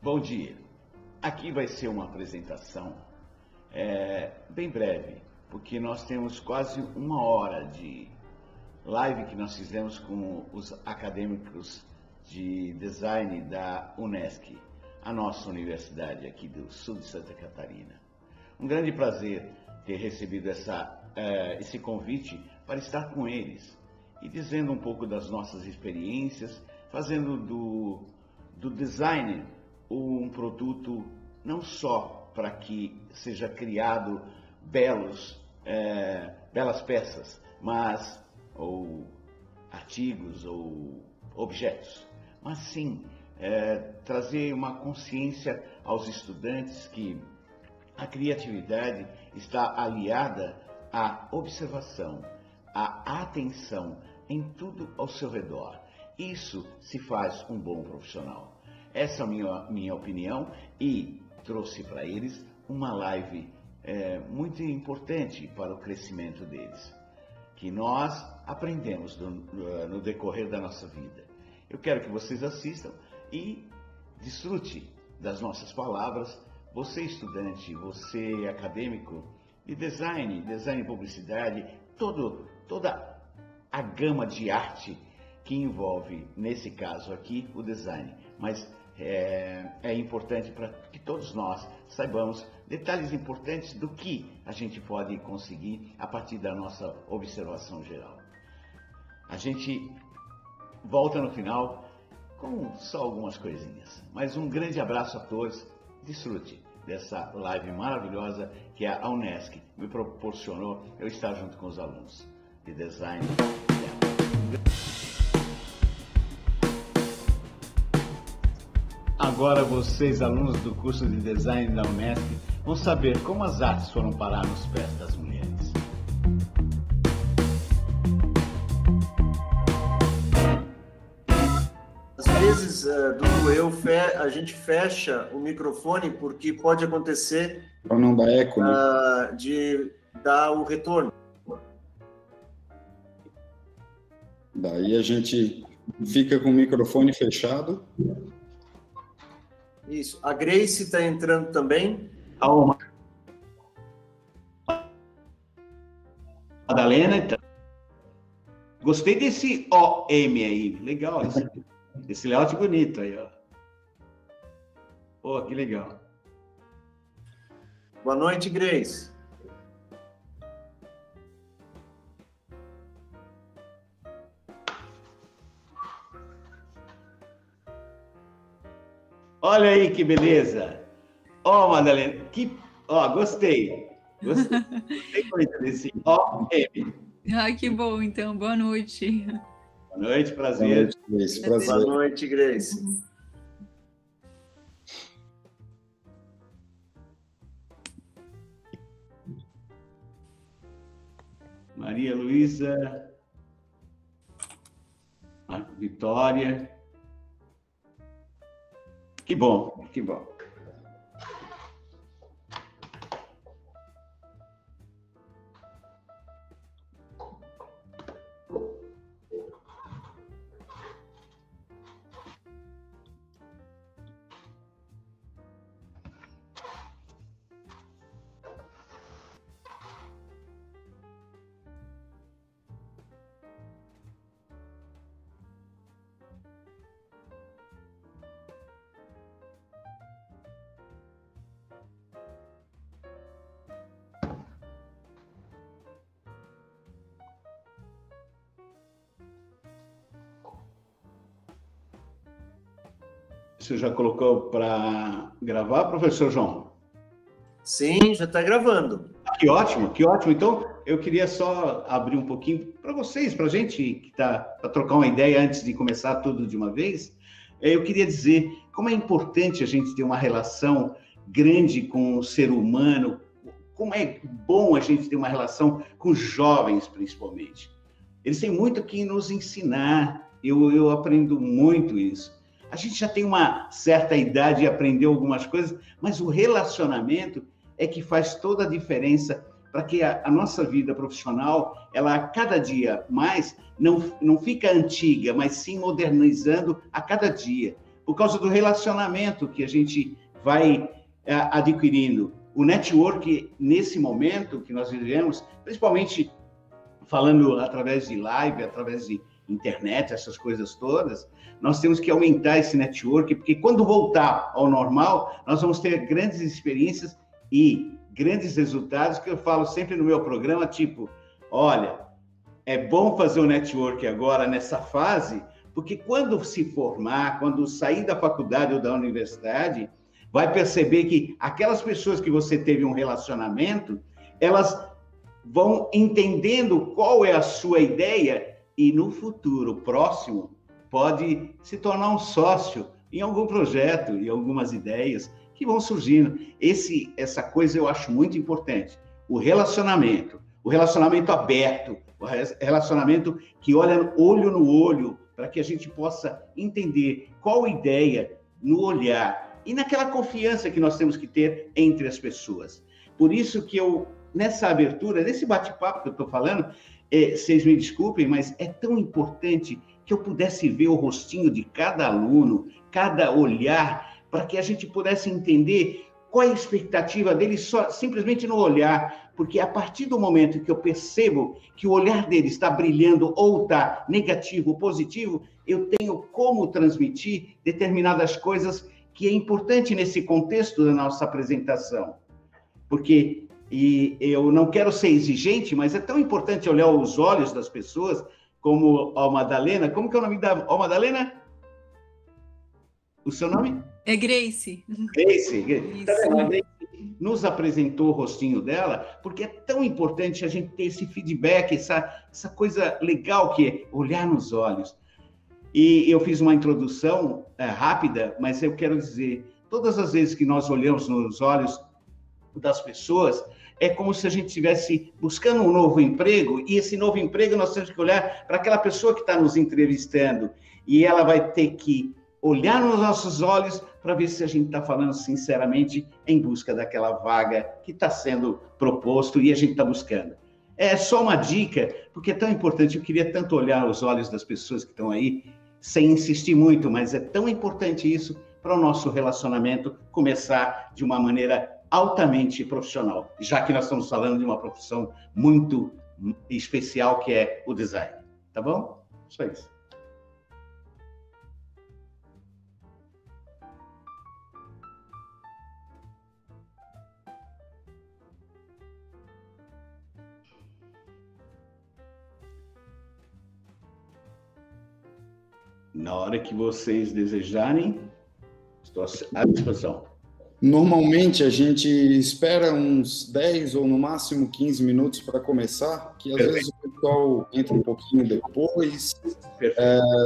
Bom dia. Aqui vai ser uma apresentação bem breve, porque nós temos quase uma hora de live que nós fizemos com os acadêmicos de design da Unesc, a nossa universidade aqui do sul de Santa Catarina. Um grande prazer ter recebido esse convite para estar com eles e dizendo um pouco das nossas experiências, fazendo do design um produto não só para que seja criado belas peças, ou artigos ou objetos, mas sim trazer uma consciência aos estudantes que a criatividade está aliada à observação, à atenção em tudo ao seu redor. Isso se faz um bom profissional. Essa é a minha opinião e trouxe para eles uma live muito importante para o crescimento deles, que nós aprendemos no decorrer da nossa vida. Eu quero que vocês assistam e desfrute das nossas palavras. Você estudante, você acadêmico de design e publicidade, toda a gama de arte que envolve, nesse caso aqui, o design. Mas é importante para que todos nós saibamos detalhes importantes do que a gente pode conseguir a partir da nossa observação geral. A gente volta no final com só algumas coisinhas. Mas um grande abraço a todos. Desfrute dessa live maravilhosa que a Unesc me proporcionou eu estar junto com os alunos de design. Agora vocês, alunos do curso de design da Unesc, vão saber como as artes foram parar nos pés das mulheres. Às vezes, Dudu, a gente fecha o microfone porque pode acontecer para não dar eco, né? De dar o retorno. Daí a gente fica com o microfone fechado. Isso. A Grace está entrando também. Madalena, então. Gostei desse OM aí. Legal esse layout bonito aí, ó. Pô, que legal. Boa noite, Grace. Olha aí que beleza. Ó, Madalena, gostei. Gostei muito desse OM. Ai, que bom, então. Boa noite. Boa noite, prazer. Boa noite, Grace. Prazer. Boa noite, Grace. Maria Luísa, Vitória. Que bom, que bom. Você já colocou para gravar, professor João? Sim, já está gravando. Que ótimo, que ótimo. Então, eu queria só abrir um pouquinho para vocês, para a gente que está para trocar uma ideia antes de começar tudo de uma vez. Eu queria dizer como é importante a gente ter uma relação grande com o ser humano, como é bom a gente ter uma relação com os jovens, principalmente. Eles têm muito que nos ensinar, eu aprendo muito isso. A gente já tem uma certa idade e aprendeu algumas coisas, mas o relacionamento é que faz toda a diferença para que a nossa vida profissional, ela a cada dia mais, não fica antiga, mas sim modernizando a cada dia. por causa do relacionamento que a gente vai adquirindo. O network, nesse momento que nós vivemos, principalmente falando através de live, através de internet, essas coisas todas, nós temos que aumentar esse network, porque quando voltar ao normal, nós vamos ter grandes experiências e grandes resultados, que eu falo sempre no meu programa, tipo, olha, é bom fazer o network agora nessa fase, porque quando se formar, quando sair da faculdade ou da universidade, vai perceber que aquelas pessoas que você teve um relacionamento, elas vão entendendo qual é a sua ideia e no futuro próximo pode se tornar um sócio em algum projeto, em algumas ideias que vão surgindo. Essa coisa eu acho muito importante. O relacionamento aberto, o relacionamento que olha olho no olho, para que a gente possa entender qual ideia no olhar e naquela confiança que nós temos que ter entre as pessoas. Por isso que eu, nessa abertura, nesse bate-papo que eu estou falando, vocês me desculpem, mas é tão importante que eu pudesse ver o rostinho de cada aluno, cada olhar, para que a gente pudesse entender qual é a expectativa dele só simplesmente no olhar, porque a partir do momento que eu percebo que o olhar dele está brilhando ou está negativo ou positivo, eu tenho como transmitir determinadas coisas que é importante nesse contexto da nossa apresentação. Porque, e eu não quero ser exigente, mas é tão importante olhar os olhos das pessoas, como a Madalena. Como que é o nome da Madalena? O seu nome? É Grace. Grace. Isso. A Grace nos apresentou o rostinho dela, porque é tão importante a gente ter esse feedback, essa coisa legal que é olhar nos olhos. E eu fiz uma introdução rápida, mas eu quero dizer, todas as vezes que nós olhamos nos olhos das pessoas, é como se a gente estivesse buscando um novo emprego, e esse novo emprego nós temos que olhar para aquela pessoa que está nos entrevistando, e ela vai ter que olhar nos nossos olhos para ver se a gente está falando sinceramente em busca daquela vaga que está sendo proposto e a gente está buscando. É só uma dica, porque é tão importante, eu queria tanto olhar os olhos das pessoas que estão aí, sem insistir muito, mas é tão importante isso para o nosso relacionamento começar de uma maneira altamente profissional, já que nós estamos falando de uma profissão muito especial, que é o design. Tá bom? Só isso. Na hora que vocês desejarem, estou à disposição. Normalmente a gente espera uns 10 ou no máximo 15 minutos para começar, que às vezes o pessoal entra um pouquinho depois.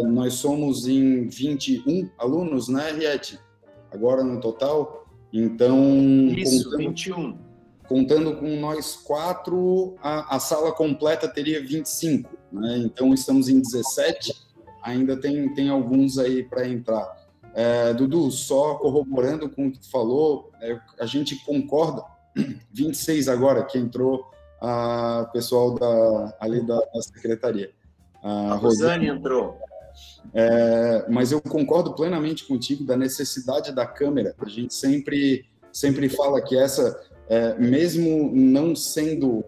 Nós somos em 21 alunos, né, Riete? Agora no total. Então, isso, 21. Contando com nós 4, a sala completa teria 25, né? Então estamos em 17. Ainda tem alguns aí para entrar. Dudu, só corroborando com o que tu falou, a gente concorda, 26 agora, que entrou a pessoal ali da secretaria. A Rosane entrou. Mas eu concordo plenamente contigo da necessidade da câmera. A gente sempre fala que essa, mesmo não sendo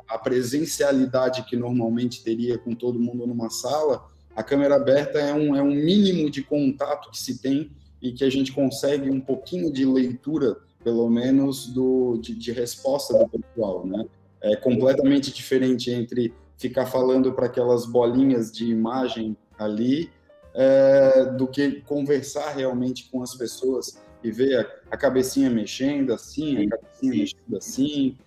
a presencialidade que normalmente teria com todo mundo numa sala, a câmera aberta é um mínimo de contato que se tem e que a gente consegue um pouquinho de leitura, pelo menos, de resposta do pessoal, né? É completamente diferente entre ficar falando para aquelas bolinhas de imagem ali do que conversar realmente com as pessoas e ver a cabecinha mexendo assim, a cabecinha mexendo assim,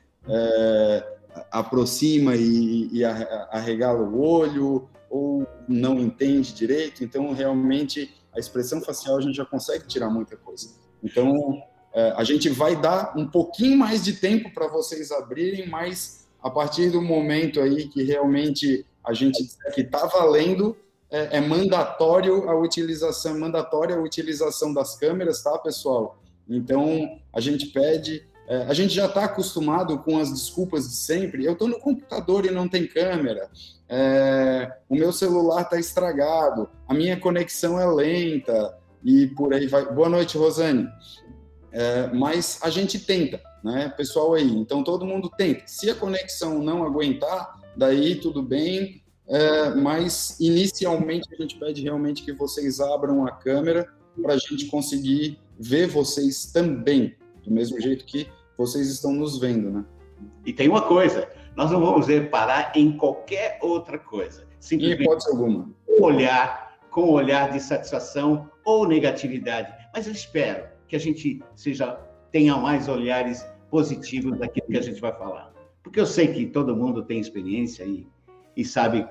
aproxima e arregala o olho, ou não entende direito. Então, realmente, a expressão facial a gente já consegue tirar muita coisa. Então, a gente vai dar um pouquinho mais de tempo para vocês abrirem, mas a partir do momento aí que realmente a gente disser que está valendo, é mandatória a utilização das câmeras, tá, pessoal? Então, a gente pede... a gente já está acostumado com as desculpas de sempre. Eu estou no computador e não tem câmera. O meu celular está estragado. A minha conexão é lenta. e por aí vai. Boa noite, Rosane. Mas a gente tenta, né, pessoal aí. Então, todo mundo tenta. Se a conexão não aguentar, daí tudo bem, mas inicialmente a gente pede realmente que vocês abram a câmera para a gente conseguir ver vocês também, do mesmo jeito que vocês estão nos vendo, né? E tem uma coisa, nós não vamos reparar em qualquer outra coisa. Simplesmente em hipótese alguma. Com um olhar de satisfação ou negatividade. Mas eu espero que a gente tenha mais olhares positivos daquilo que a gente vai falar. Porque eu sei que todo mundo tem experiência e sabe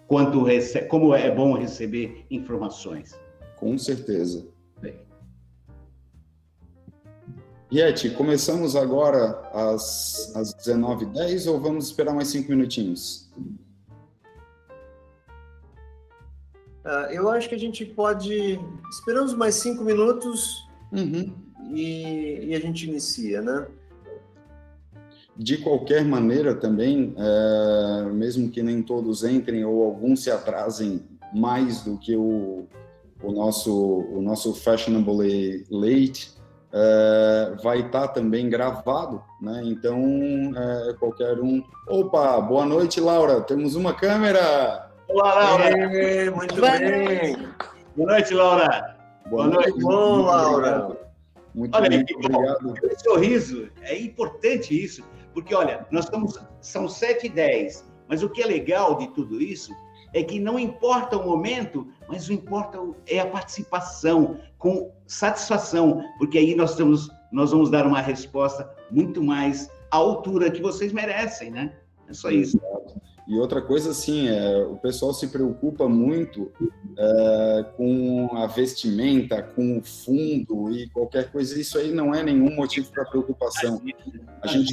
como é bom receber informações. Com certeza. Bem. Yeti, começamos agora às 19h10 ou vamos esperar mais 5 minutinhos? Eu acho que a gente pode... Esperamos mais 5 minutos e a gente inicia, né? De qualquer maneira também, mesmo que nem todos entrem ou alguns se atrasem mais do que o nosso Fashionably Late, vai estar também gravado, né? Então, qualquer um... Opa, boa noite, Laura, temos uma câmera! Olá, Laura! Muito bem! Boa noite, Laura! Boa noite, bom, Laura! Muito obrigado. Esse sorriso, é importante isso, porque, olha, são 7h10, mas o que é legal de tudo isso é que não importa o momento, mas o importa é a participação, com satisfação, porque aí nós vamos dar uma resposta muito mais à altura que vocês merecem, né? É só isso. E outra coisa, assim, o pessoal se preocupa muito com a vestimenta, com o fundo e qualquer coisa. Isso aí não é nenhum motivo para preocupação. A gente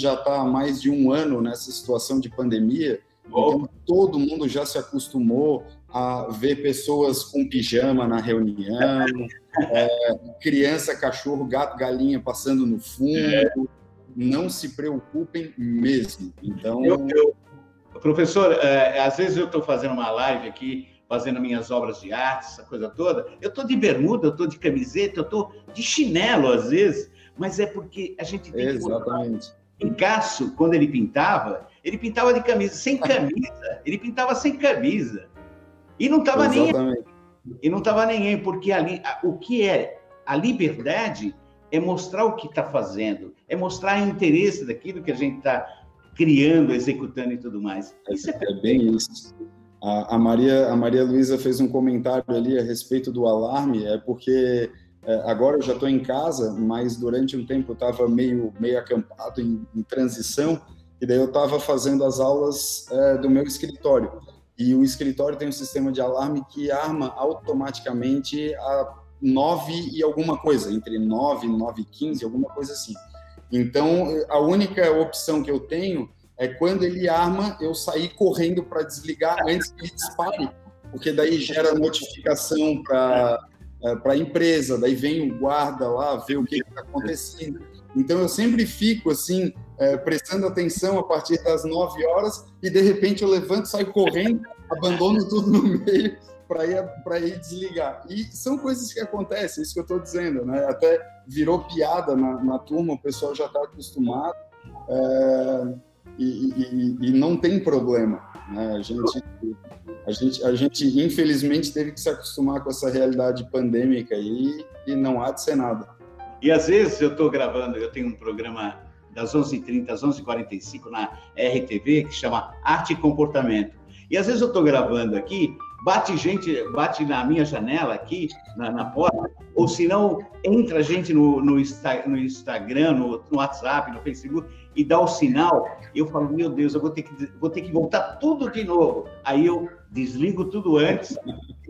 já tá há mais de um ano nessa situação de pandemia, então todo mundo já se acostumou a ver pessoas com pijama na reunião, criança, cachorro, gato, galinha passando no fundo. Não se preocupem mesmo. Então, professor, às vezes eu estou fazendo uma live aqui, fazendo minhas obras de arte, essa coisa toda. Eu estou de bermuda, eu estou de camiseta, eu estou de chinelo às vezes, mas é porque a gente tem que... Exatamente. Picasso, quando ele pintava de camisa, sem camisa. Ele pintava sem camisa. E não estava nem aí. E não estava nem aí, porque ali, o que é a liberdade é mostrar o que está fazendo, é mostrar o interesse daquilo que a gente está criando, executando e tudo mais. Isso é bem isso. A Maria Luísa fez um comentário ali a respeito do alarme, porque agora eu já estou em casa, mas durante um tempo eu estava meio acampado em transição, e daí eu estava fazendo as aulas do meu escritório. E o escritório tem um sistema de alarme que arma automaticamente a 9 e alguma coisa, entre 9 e 9h15, alguma coisa assim. Então, a única opção que eu tenho é quando ele arma, eu sair correndo para desligar antes que ele dispare, porque daí gera notificação para a empresa, daí vem o guarda lá ver o que está acontecendo. Então, eu sempre fico assim, prestando atenção a partir das 9 horas e, de repente, eu levanto, saio correndo, abandono tudo no meio para ir desligar. E são coisas que acontecem, isso que eu estou dizendo, né? Até virou piada na turma, o pessoal já está acostumado e não tem problema, né? A gente, infelizmente, teve que se acostumar com essa realidade pandêmica e não há de ser nada. E às vezes eu estou gravando, eu tenho um programa das 11h30 às 11h45 na RTV que chama Arte e Comportamento. E às vezes eu estou gravando aqui, bate na minha janela aqui, na porta, ou se não, entra gente no Instagram, no WhatsApp, no Facebook, e dá o sinal, e eu falo, meu Deus, eu vou ter que voltar tudo de novo. Aí eu desligo tudo antes,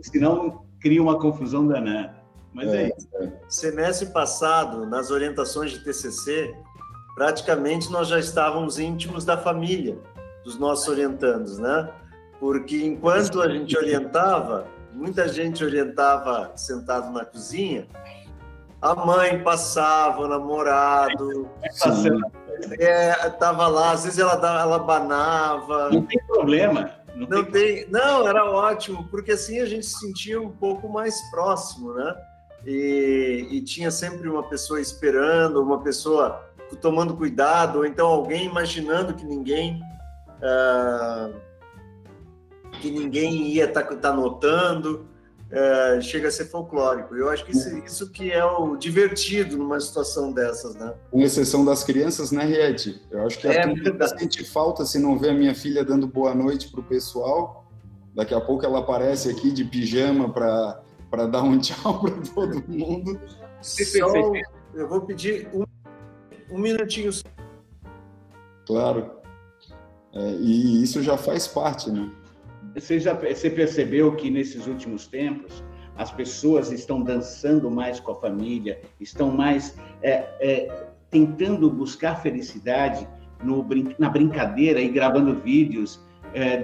senão cria uma confusão danada. Mas é isso. Semestre passado, nas orientações de TCC, praticamente nós já estávamos íntimos da família, dos nossos orientandos, né? Porque enquanto a gente orientava, muita gente orientava sentado na cozinha, a mãe passava, o namorado, estava lá, às vezes ela banava. Não tem problema. Não, era ótimo, porque assim a gente se sentia um pouco mais próximo, né? E tinha sempre uma pessoa esperando, uma pessoa tomando cuidado, ou então alguém imaginando que ninguém ia estar notando. Chega a ser folclórico. Eu acho que isso que é o divertido numa situação dessas, né? Com exceção das crianças, né, Riete? Eu acho que a turma sente falta se não vê a minha filha dando boa noite pro pessoal. Daqui a pouco ela aparece aqui de pijama para dar um tchau para todo mundo. Eu vou pedir um minutinho. Claro. E isso já faz parte, né? Você percebeu que nesses últimos tempos as pessoas estão dançando mais com a família, estão mais tentando buscar felicidade na brincadeira e gravando vídeos,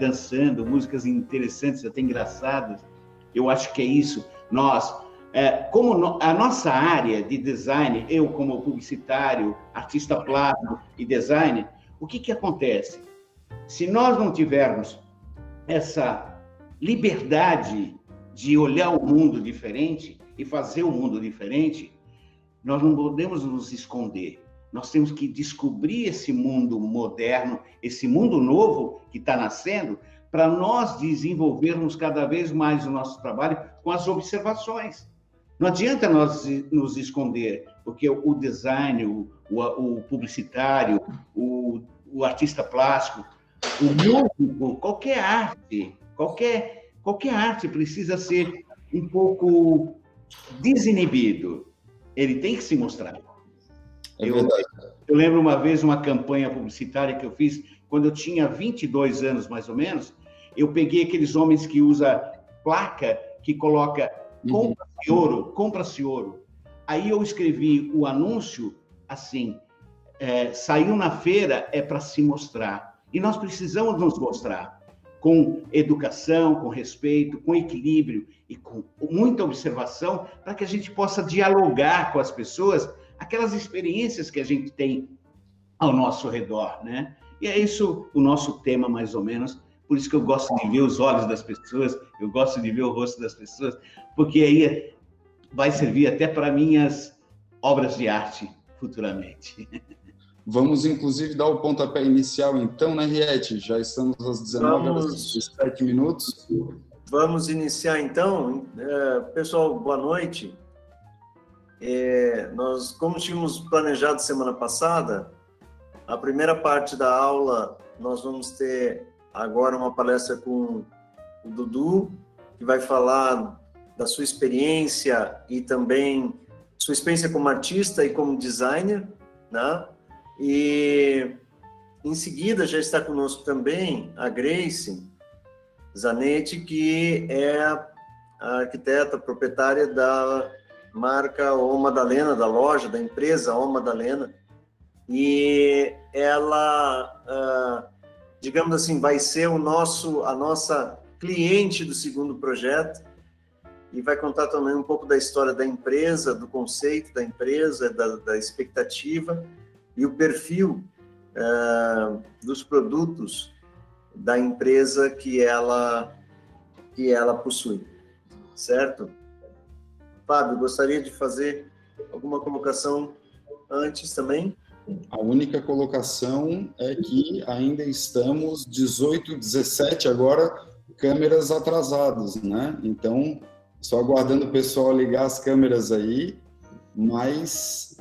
dançando, músicas interessantes, até engraçadas. Eu acho que é isso. Como a nossa área de design, eu como publicitário, artista plástico e designer, o que acontece? Se nós não tivermos essa liberdade de olhar o mundo diferente e fazer o mundo diferente, nós não podemos nos esconder. Nós temos que descobrir esse mundo moderno, esse mundo novo que está nascendo, para nós desenvolvermos cada vez mais o nosso trabalho com as observações. Não adianta nós nos esconder, porque o design, o publicitário, o artista plástico, o músico, qualquer arte precisa ser um pouco desinibido. Ele tem que se mostrar. Eu lembro uma vez uma campanha publicitária que eu fiz quando eu tinha 22 anos, mais ou menos. Eu peguei aqueles homens que usam placa que coloca compra-se ouro. Aí eu escrevi o anúncio assim, saiu na feira é para se mostrar. E nós precisamos nos mostrar com educação, com respeito, com equilíbrio e com muita observação para que a gente possa dialogar com as pessoas aquelas experiências que a gente tem ao nosso redor, né? E é isso o nosso tema, mais ou menos. Por isso que eu gosto de ver os olhos das pessoas, eu gosto de ver o rosto das pessoas, porque aí vai servir até para minhas obras de arte futuramente. Vamos, inclusive, dar o pontapé inicial, então, né, Riete? Já estamos às 19h07. Vamos iniciar, então. Pessoal, boa noite. Nós, como tínhamos planejado semana passada, a primeira parte da aula, nós vamos ter agora uma palestra com o Dudu, que vai falar da sua experiência e também sua experiência como artista e como designer, né? E em seguida já está conosco também a Grace Zanetti, que é a arquiteta proprietária da marca O Madalena, da loja, da empresa O Madalena. E ela, digamos assim, vai ser a nossa cliente do segundo projeto e vai contar também um pouco da história da empresa, do conceito da empresa, da expectativa e o perfil dos produtos da empresa que ela possui, certo? Fábio, gostaria de fazer alguma colocação antes também? A única colocação é que ainda estamos 18, 17 agora, câmeras atrasadas, né? Então, só aguardando o pessoal ligar as câmeras aí, mas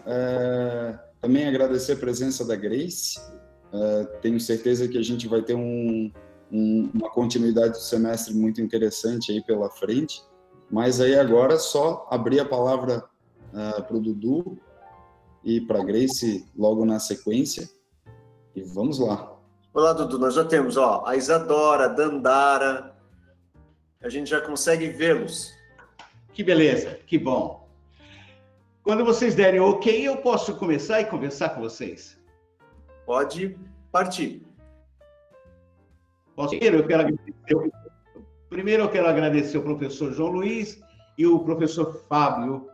também agradecer a presença da Grace. Tenho certeza que a gente vai ter uma continuidade do semestre muito interessante aí pela frente, mas aí agora só abrir a palavra para o Dudu e para a Grace logo na sequência, e vamos lá. Olá, Dudu, nós já temos a Isadora, a Dandara, a gente já consegue vê-los. Que beleza, que bom. Quando vocês derem ok, eu posso começar e conversar com vocês? Pode partir. Primeiro eu quero agradecer o professor João Luiz e o professor Fábio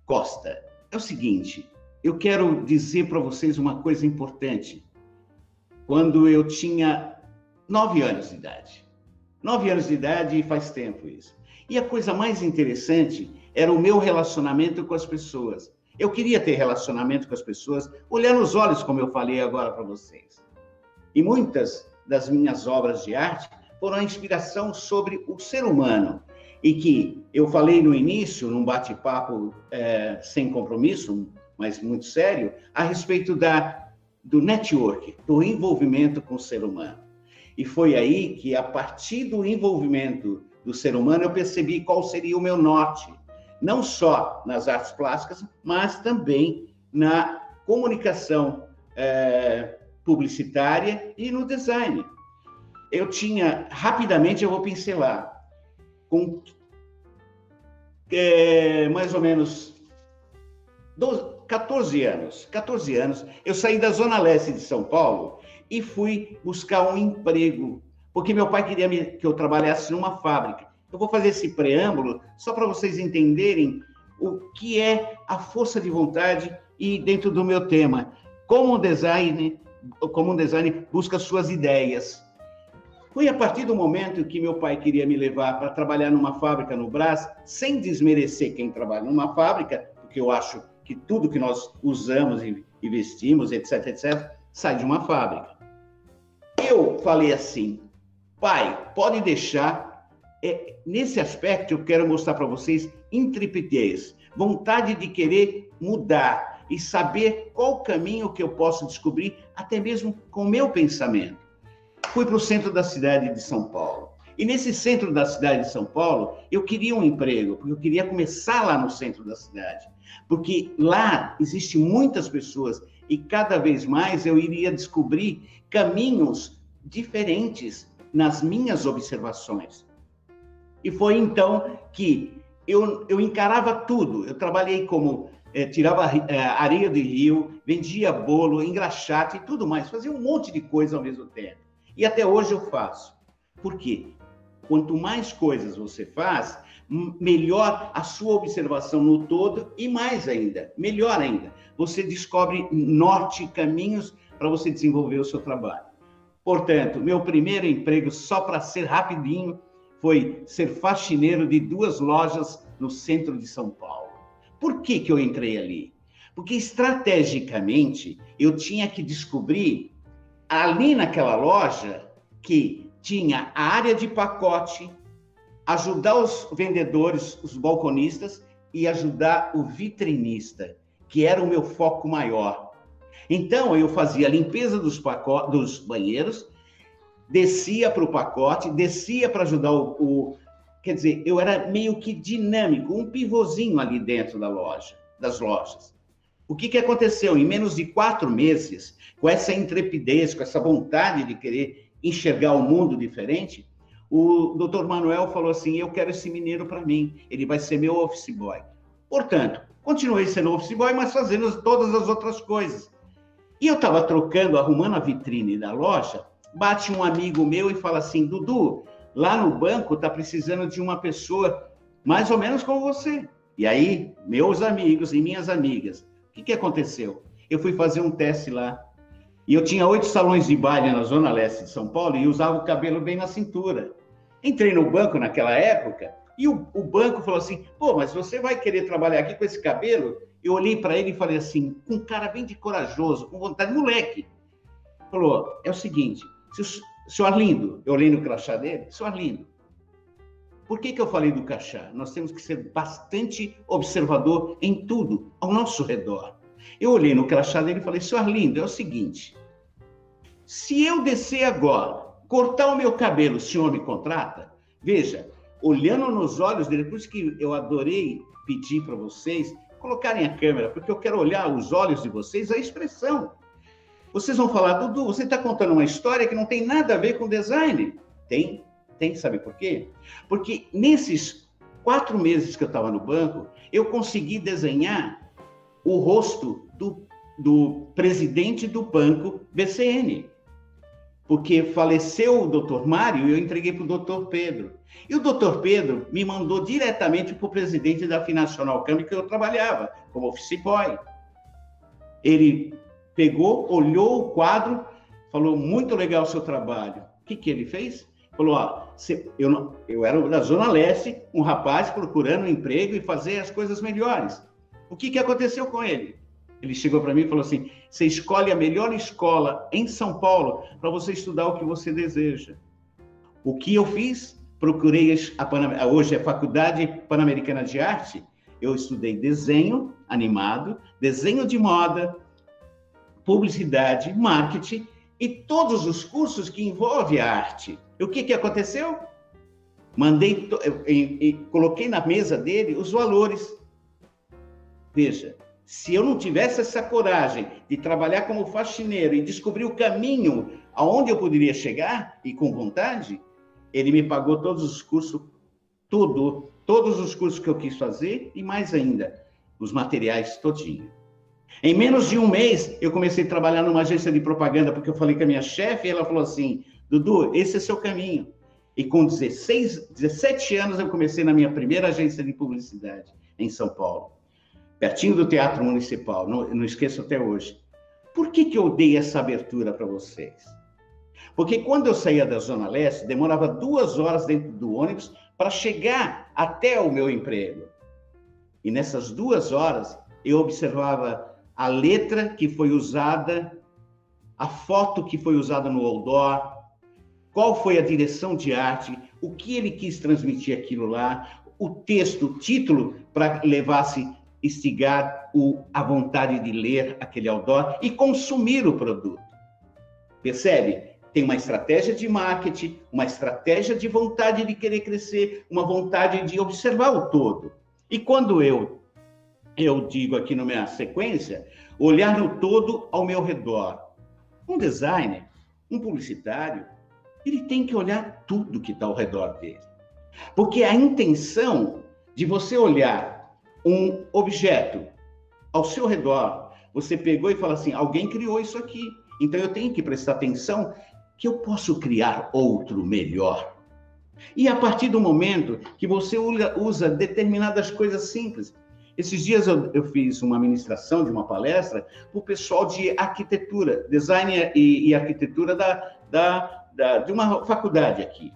Costa. É o seguinte, eu quero dizer para vocês uma coisa importante. Quando eu tinha 9 anos de idade, 9 anos de idade, faz tempo isso. E a coisa mais interessante era o meu relacionamento com as pessoas. Eu queria ter relacionamento com as pessoas, olhar nos olhos, como eu falei agora para vocês. E muitas das minhas obras de arte foram a inspiração sobre o ser humano. E que eu falei no início, num bate-papo sem compromisso, mas muito sério, a respeito do network, do envolvimento com o ser humano. E foi aí que, a partir do envolvimento do ser humano, eu percebi qual seria o meu norte, não só nas artes plásticas, mas também na comunicação publicitária e no design. Eu tinha, rapidamente eu vou pincelar, com mais ou menos 14 anos, eu saí da Zona Leste de São Paulo e fui buscar um emprego, porque meu pai queria que eu trabalhasse numa fábrica. Eu vou fazer esse preâmbulo só para vocês entenderem o que é a força de vontade e dentro do meu tema, como um design busca suas ideias. Foi a partir do momento que meu pai queria me levar para trabalhar numa fábrica no Brás, sem desmerecer quem trabalha numa fábrica, porque eu acho que tudo que nós usamos e vestimos, etc., etc., sai de uma fábrica. Eu falei assim, pai, pode deixar. Nesse aspecto, eu quero mostrar para vocês intrepidez, vontade de querer mudar e saber qual caminho que eu posso descobrir, até mesmo com o meu pensamento. Fui para o centro da cidade de São Paulo. E nesse centro da cidade de São Paulo, eu queria um emprego, porque eu queria começar lá no centro da cidade. Porque lá existem muitas pessoas e cada vez mais eu iria descobrir caminhos diferentes nas minhas observações. E foi então que eu encarava tudo. Eu trabalhei como tirava areia do rio, vendia bolo, engraxate e tudo mais. Fazia um monte de coisa ao mesmo tempo. E até hoje eu faço. Por quê? Quanto mais coisas você faz, melhor a sua observação no todo e mais ainda, melhor ainda, você descobre norte, caminhos para você desenvolver o seu trabalho. Portanto, meu primeiro emprego, só para ser rapidinho, foi ser faxineiro de 2 lojas no centro de São Paulo. Por que eu entrei ali? Porque estrategicamente eu tinha que descobrir ali naquela loja que tinha a área de pacote, ajudar os vendedores, os balconistas e ajudar o vitrinista, que era o meu foco maior. Então, eu fazia a limpeza dos banheiros, descia para o pacote, descia para ajudar Quer dizer, eu era meio que dinâmico, um pivôzinho ali dentro das lojas. O que aconteceu? Em menos de 4 meses, com essa intrepidez, com essa vontade de querer enxergar o mundo diferente, o Dr. Manuel falou assim, eu quero esse mineiro para mim, ele vai ser meu office boy. Portanto, continuei sendo office boy, mas fazendo todas as outras coisas. E eu estava trocando, arrumando a vitrine da loja, bate um amigo meu e fala assim, Dudu, lá no banco está precisando de uma pessoa mais ou menos como você. E aí, meus amigos e minhas amigas, o que aconteceu? Eu fui fazer um teste lá. E eu tinha 8 salões de baile na Zona Leste de São Paulo e usava o cabelo bem na cintura. Entrei no banco naquela época e o banco falou assim, pô, mas você vai querer trabalhar aqui com esse cabelo? Eu olhei para ele e falei assim, com um cara bem de corajoso, com vontade, moleque. Falou, é o seguinte, senhor Arlindo, eu olhei no crachá dele, senhor Arlindo, por que eu falei do crachá? Nós temos que ser bastante observador em tudo ao nosso redor. Eu olhei no crachá dele e falei, senhor Arlindo, é o seguinte, se eu descer agora, cortar o meu cabelo, o senhor me contrata? Veja, olhando nos olhos dele, por isso que eu adorei pedir para vocês colocarem a câmera, porque eu quero olhar os olhos de vocês, a expressão. Vocês vão falar, Dudu, você está contando uma história que não tem nada a ver com design. Tem, sabe por quê? Porque nesses 4 meses que eu estava no banco, eu consegui desenhar o rosto do presidente do banco BCN. Porque faleceu o doutor Mário e eu entreguei para o doutor Pedro. E o doutor Pedro me mandou diretamente para o presidente da Financial Câmbio, que eu trabalhava como office boy. Ele pegou, olhou o quadro, falou, muito legal o seu trabalho. O que ele fez? Falou, ó, eu era da Zona Leste, um rapaz procurando um emprego e fazer as coisas melhores. O que aconteceu com ele? Ele chegou para mim e falou assim, você escolhe a melhor escola em São Paulo para você estudar o que você deseja. O que eu fiz? Procurei, hoje é Faculdade Pan-Americana de Arte, eu estudei desenho animado, desenho de moda, publicidade, marketing e todos os cursos que envolvem a arte. E o que aconteceu? Coloquei na mesa dele os valores. Veja, se eu não tivesse essa coragem de trabalhar como faxineiro e descobrir o caminho aonde eu poderia chegar, e com vontade, ele me pagou todos os cursos, todos os cursos que eu quis fazer, e mais ainda, os materiais todinho. Em menos de um mês, eu comecei a trabalhar numa agência de propaganda, porque eu falei com a minha chefe, e ela falou assim, Dudu, esse é seu caminho. E com 17 anos, eu comecei na minha primeira agência de publicidade, em São Paulo, pertinho do Teatro Municipal, não esqueço até hoje. Por que eu dei essa abertura para vocês? Porque quando eu saía da Zona Leste, demorava 2 horas dentro do ônibus para chegar até o meu emprego. E nessas 2 horas, eu observava a letra que foi usada, a foto que foi usada no outdoor, qual foi a direção de arte, o que ele quis transmitir aquilo lá, o texto, o título, para levar-se, instigar a vontade de ler aquele outdoor e consumir o produto. Percebe? Tem uma estratégia de marketing, uma estratégia de vontade de querer crescer, uma vontade de observar o todo. E quando eu digo aqui na minha sequência, olhar no todo ao meu redor. Um designer, um publicitário, ele tem que olhar tudo que está ao redor dele. Porque a intenção de você olhar um objeto ao seu redor, você pegou e falou assim, alguém criou isso aqui, então eu tenho que prestar atenção que eu posso criar outro melhor. E a partir do momento que você usa determinadas coisas simples. Esses dias eu fiz uma ministração de uma palestra para o pessoal de arquitetura, design e arquitetura de uma faculdade aqui.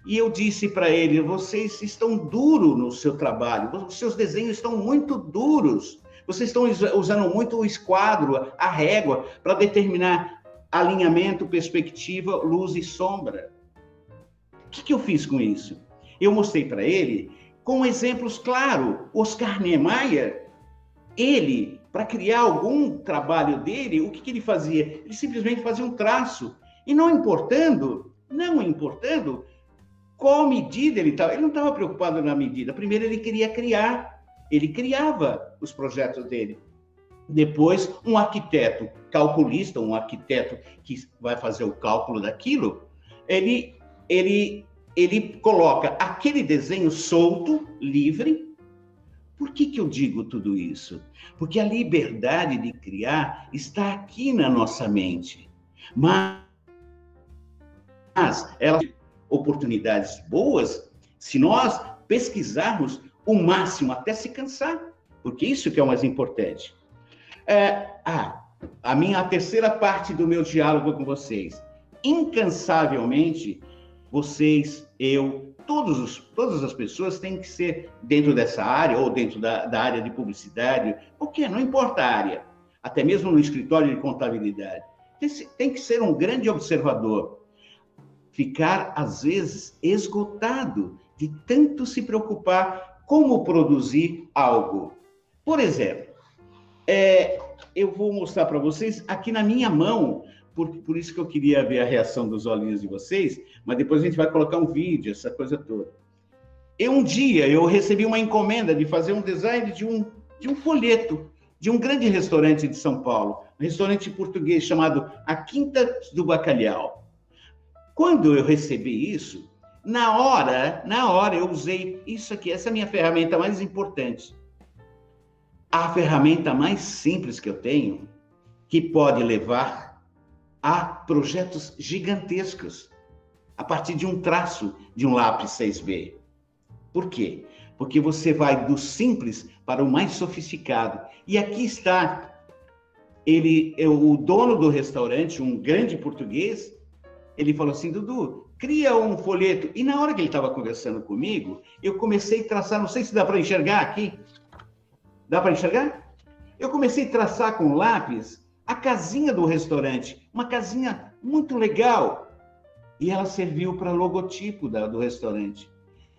E eu disse para ele, vocês estão duros no seu trabalho, os seus desenhos estão muito duros, vocês estão usando muito o esquadro, a régua, para determinar alinhamento, perspectiva, luz e sombra. O que eu fiz com isso? Eu mostrei para ele com exemplos claros. Oscar Niemeyer, ele, para criar algum trabalho dele, o que ele fazia? Ele simplesmente fazia um traço. E não importando qual medida ele estava. Ele não estava preocupado na medida. Primeiro ele queria criar. Ele criava os projetos dele. Depois, um arquiteto calculista, um arquiteto que vai fazer o cálculo daquilo, ele coloca aquele desenho solto, livre. Por que eu digo tudo isso? Porque a liberdade de criar está aqui na nossa mente. Mas elas têm oportunidades boas se nós pesquisarmos o máximo até se cansar, porque isso que é o mais importante. A terceira parte do meu diálogo com vocês. Incansavelmente, vocês, eu, todas as pessoas têm que ser dentro dessa área ou dentro da área de publicidade, porque não importa a área, até mesmo no escritório de contabilidade. Tem que ser um grande observador. Ficar, às vezes, esgotado de tanto se preocupar como produzir algo. Por exemplo, eu vou mostrar para vocês aqui na minha mão, por isso que eu queria ver a reação dos olhinhos de vocês, mas depois a gente vai colocar um vídeo, essa coisa toda. Um dia eu recebi uma encomenda de fazer um design de um folheto de um grande restaurante de São Paulo, um restaurante português chamado A Quinta do Bacalhau. Quando eu recebi isso, na hora eu usei isso aqui, essa é a minha ferramenta mais importante. A ferramenta mais simples que eu tenho, que pode levar a projetos gigantescos, a partir de um traço de um lápis 6B. Por quê? Porque você vai do simples para o mais sofisticado. E aqui está o dono do restaurante, um grande português, ele falou assim, Dudu, cria um folheto. E na hora que ele estava conversando comigo, eu comecei a traçar, não sei se dá para enxergar aqui. Dá para enxergar? Eu comecei a traçar com lápis a casinha do restaurante, uma casinha muito legal. E ela serviu para logotipo do restaurante.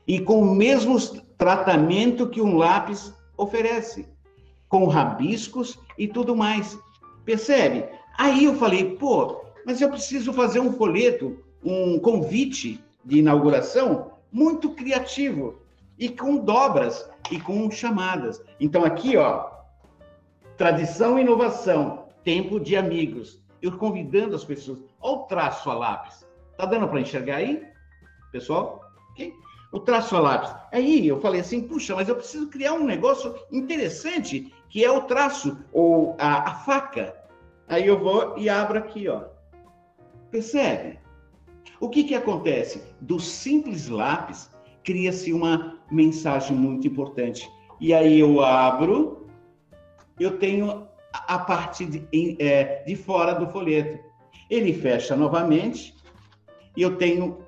E com o mesmo tratamento que um lápis oferece, com rabiscos e tudo mais. Percebe? Aí eu falei, pô, mas eu preciso fazer um folheto, um convite de inauguração muito criativo e com dobras e com chamadas. Então aqui, ó, tradição e inovação, tempo de amigos. Eu convidando as pessoas. Olha o traço a lápis. Tá dando para enxergar aí, pessoal? Okay? O traço a lápis. Aí eu falei assim, puxa, mas eu preciso criar um negócio interessante, que é o traço, ou a faca. Aí eu vou e abro aqui, ó. Percebe? O que acontece? Do simples lápis, cria-se uma mensagem muito importante. E aí eu abro, eu tenho a parte de fora do folheto. Ele fecha novamente, e eu tenho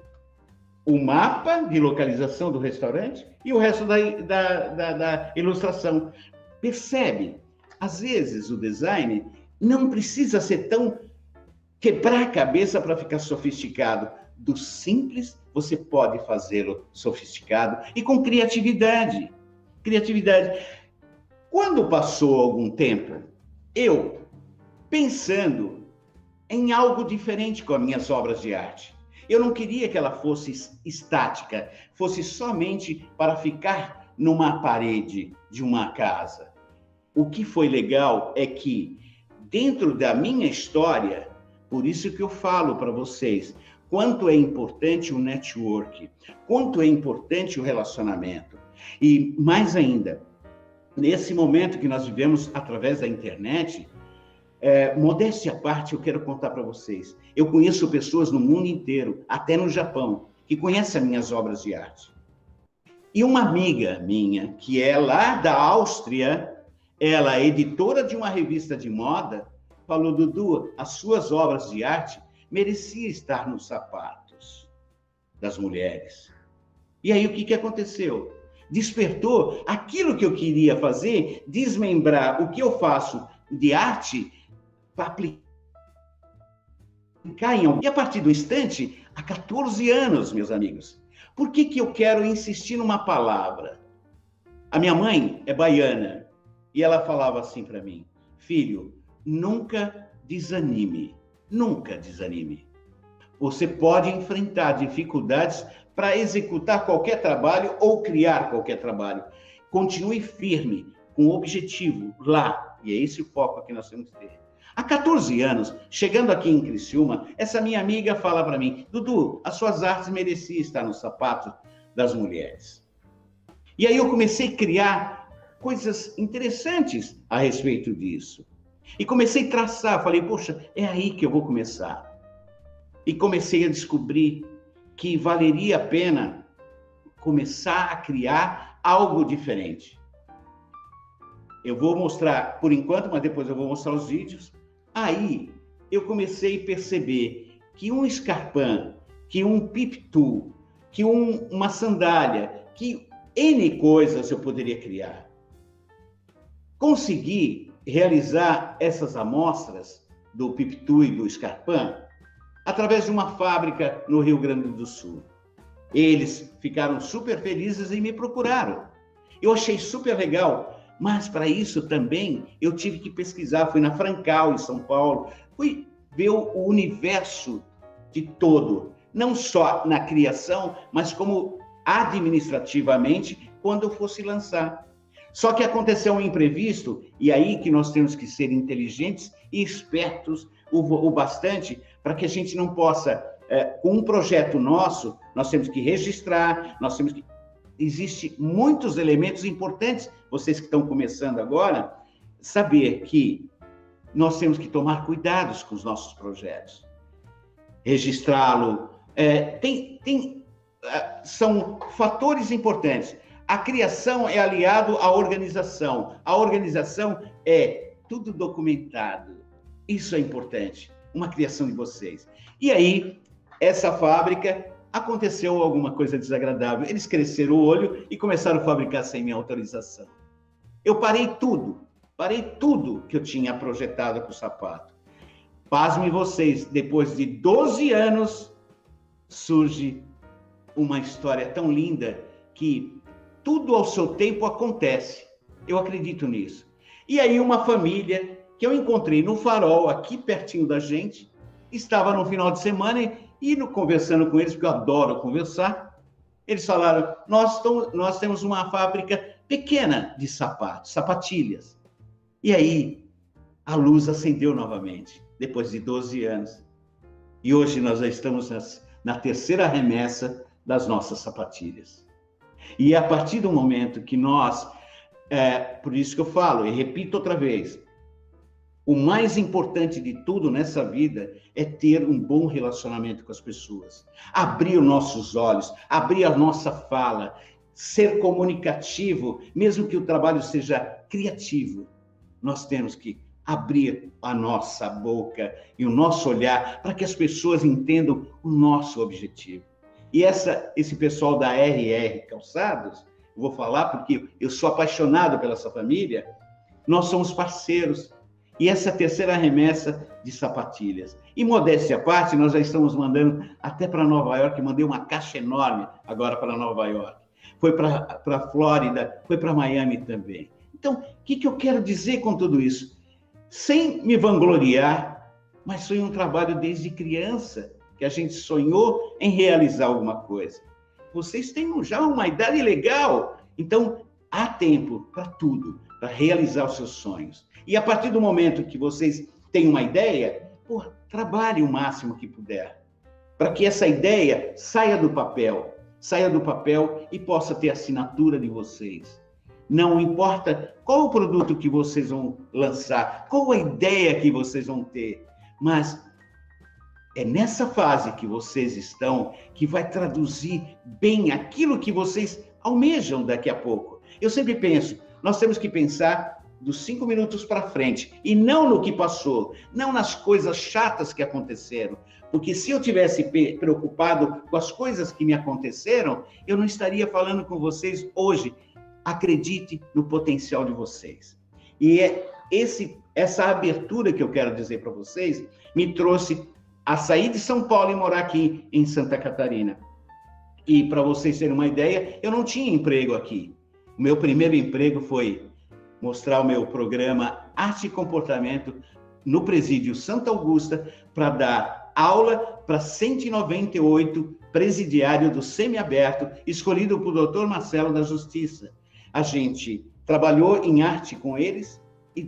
o mapa de localização do restaurante e o resto da ilustração. Percebe? Às vezes o design não precisa ser tão quebrar a cabeça para ficar sofisticado. Do simples, você pode fazê-lo sofisticado e com criatividade. Criatividade. Quando passou algum tempo, eu, pensando em algo diferente com as minhas obras de arte, eu não queria que ela fosse estática, fosse somente para ficar numa parede de uma casa. O que foi legal é que, dentro da minha história, por isso que eu falo para vocês, quanto é importante o network, quanto é importante o relacionamento. E, mais ainda, nesse momento que nós vivemos através da internet, modéstia à parte, eu quero contar para vocês. Eu conheço pessoas no mundo inteiro, até no Japão, que conhecem as minhas obras de arte. E uma amiga minha, que é lá da Áustria, ela é editora de uma revista de moda, falou, Dudu, as suas obras de arte mereciam estar nos sapatos das mulheres. E aí o que aconteceu? Despertou aquilo que eu queria fazer, desmembrar o que eu faço de arte para aplicar em alguém. E a partir do instante, há 14 anos, meus amigos. Por que eu quero insistir numa palavra? A minha mãe é baiana e ela falava assim para mim, filho, nunca desanime, nunca desanime. Você pode enfrentar dificuldades para executar qualquer trabalho ou criar qualquer trabalho. Continue firme, com o objetivo lá, e é esse o foco que nós temos que ter. Há 14 anos, chegando aqui em Criciúma, essa minha amiga fala para mim, Dudu, as suas artes mereciam estar nos sapatos das mulheres. E aí eu comecei a criar coisas interessantes a respeito disso. E comecei a traçar, falei, poxa, é aí que eu vou começar. E comecei a descobrir que valeria a pena começar a criar algo diferente. Eu vou mostrar por enquanto, mas depois eu vou mostrar os vídeos. Aí eu comecei a perceber que um escarpão, que um piptu, que uma sandália, que N coisas eu poderia criar. Consegui realizar essas amostras do piptu e do escarpão através de uma fábrica no Rio Grande do Sul. Eles ficaram super felizes e me procuraram. Eu achei super legal, mas para isso também eu tive que pesquisar. Fui na Francal, em São Paulo, fui ver o universo de todo, não só na criação, mas como administrativamente, quando eu fosse lançar. Só que aconteceu um imprevisto, e aí que nós temos que ser inteligentes e espertos o bastante para que a gente não possa, com um projeto nosso, nós temos que registrar, nós temos que... Existem muitos elementos importantes, vocês que estão começando agora, saber que nós temos que tomar cuidados com os nossos projetos. Registrá-lo. São fatores importantes. A criação é aliado à organização. A organização é tudo documentado. Isso é importante. Uma criação de vocês. E aí, essa fábrica aconteceu alguma coisa desagradável. Eles cresceram o olho e começaram a fabricar sem minha autorização. Eu parei tudo que eu tinha projetado para o sapato. Pasmem vocês, depois de 12 anos, surge uma história tão linda que tudo ao seu tempo acontece. Eu acredito nisso. E aí uma família que eu encontrei no Farol, aqui pertinho da gente, estava no final de semana e conversando com eles, porque eu adoro conversar, eles falaram, nós temos uma fábrica pequena de sapatos, sapatilhas. E aí a luz acendeu novamente, depois de 12 anos. E hoje nós já estamos na terceira remessa das nossas sapatilhas. E é a partir do momento que nós, por isso que eu falo, e repito outra vez, o mais importante de tudo nessa vida é ter um bom relacionamento com as pessoas. Abrir os nossos olhos, abrir a nossa fala, ser comunicativo, mesmo que o trabalho seja criativo. Nós temos que abrir a nossa boca e o nosso olhar para que as pessoas entendam o nosso objetivo. E esse pessoal da RR Calçados, eu vou falar porque eu sou apaixonado pela essa família, nós somos parceiros. E essa terceira remessa de sapatilhas. E modéstia à parte, nós já estamos mandando até para Nova York, mandei uma caixa enorme agora para Nova York. Foi para a Flórida, foi para Miami também. Então, o que eu quero dizer com tudo isso? Sem me vangloriar, mas foi um trabalho desde criança, que a gente sonhou em realizar alguma coisa. Vocês têm já uma idade legal, então há tempo para tudo, para realizar os seus sonhos. E a partir do momento que vocês têm uma ideia, trabalhe o máximo que puder, para que essa ideia saia do papel e possa ter a assinatura de vocês. Não importa qual o produto que vocês vão lançar, qual a ideia que vocês vão ter, mas é nessa fase que vocês estão que vai traduzir bem aquilo que vocês almejam daqui a pouco. Eu sempre penso, nós temos que pensar dos 5 minutos para frente, e não no que passou, não nas coisas chatas que aconteceram, porque se eu tivesse preocupado com as coisas que me aconteceram, eu não estaria falando com vocês hoje. Acredite no potencial de vocês. E essa abertura que eu quero dizer para vocês me trouxe a sair de São Paulo e morar aqui em Santa Catarina. E para vocês terem uma ideia, eu não tinha emprego aqui. O meu primeiro emprego foi mostrar o meu programa Arte e Comportamento no Presídio Santa Augusta para dar aula para 198 presidiários do semiaberto, escolhido por Dr. Marcelo da Justiça. A gente trabalhou em arte com eles e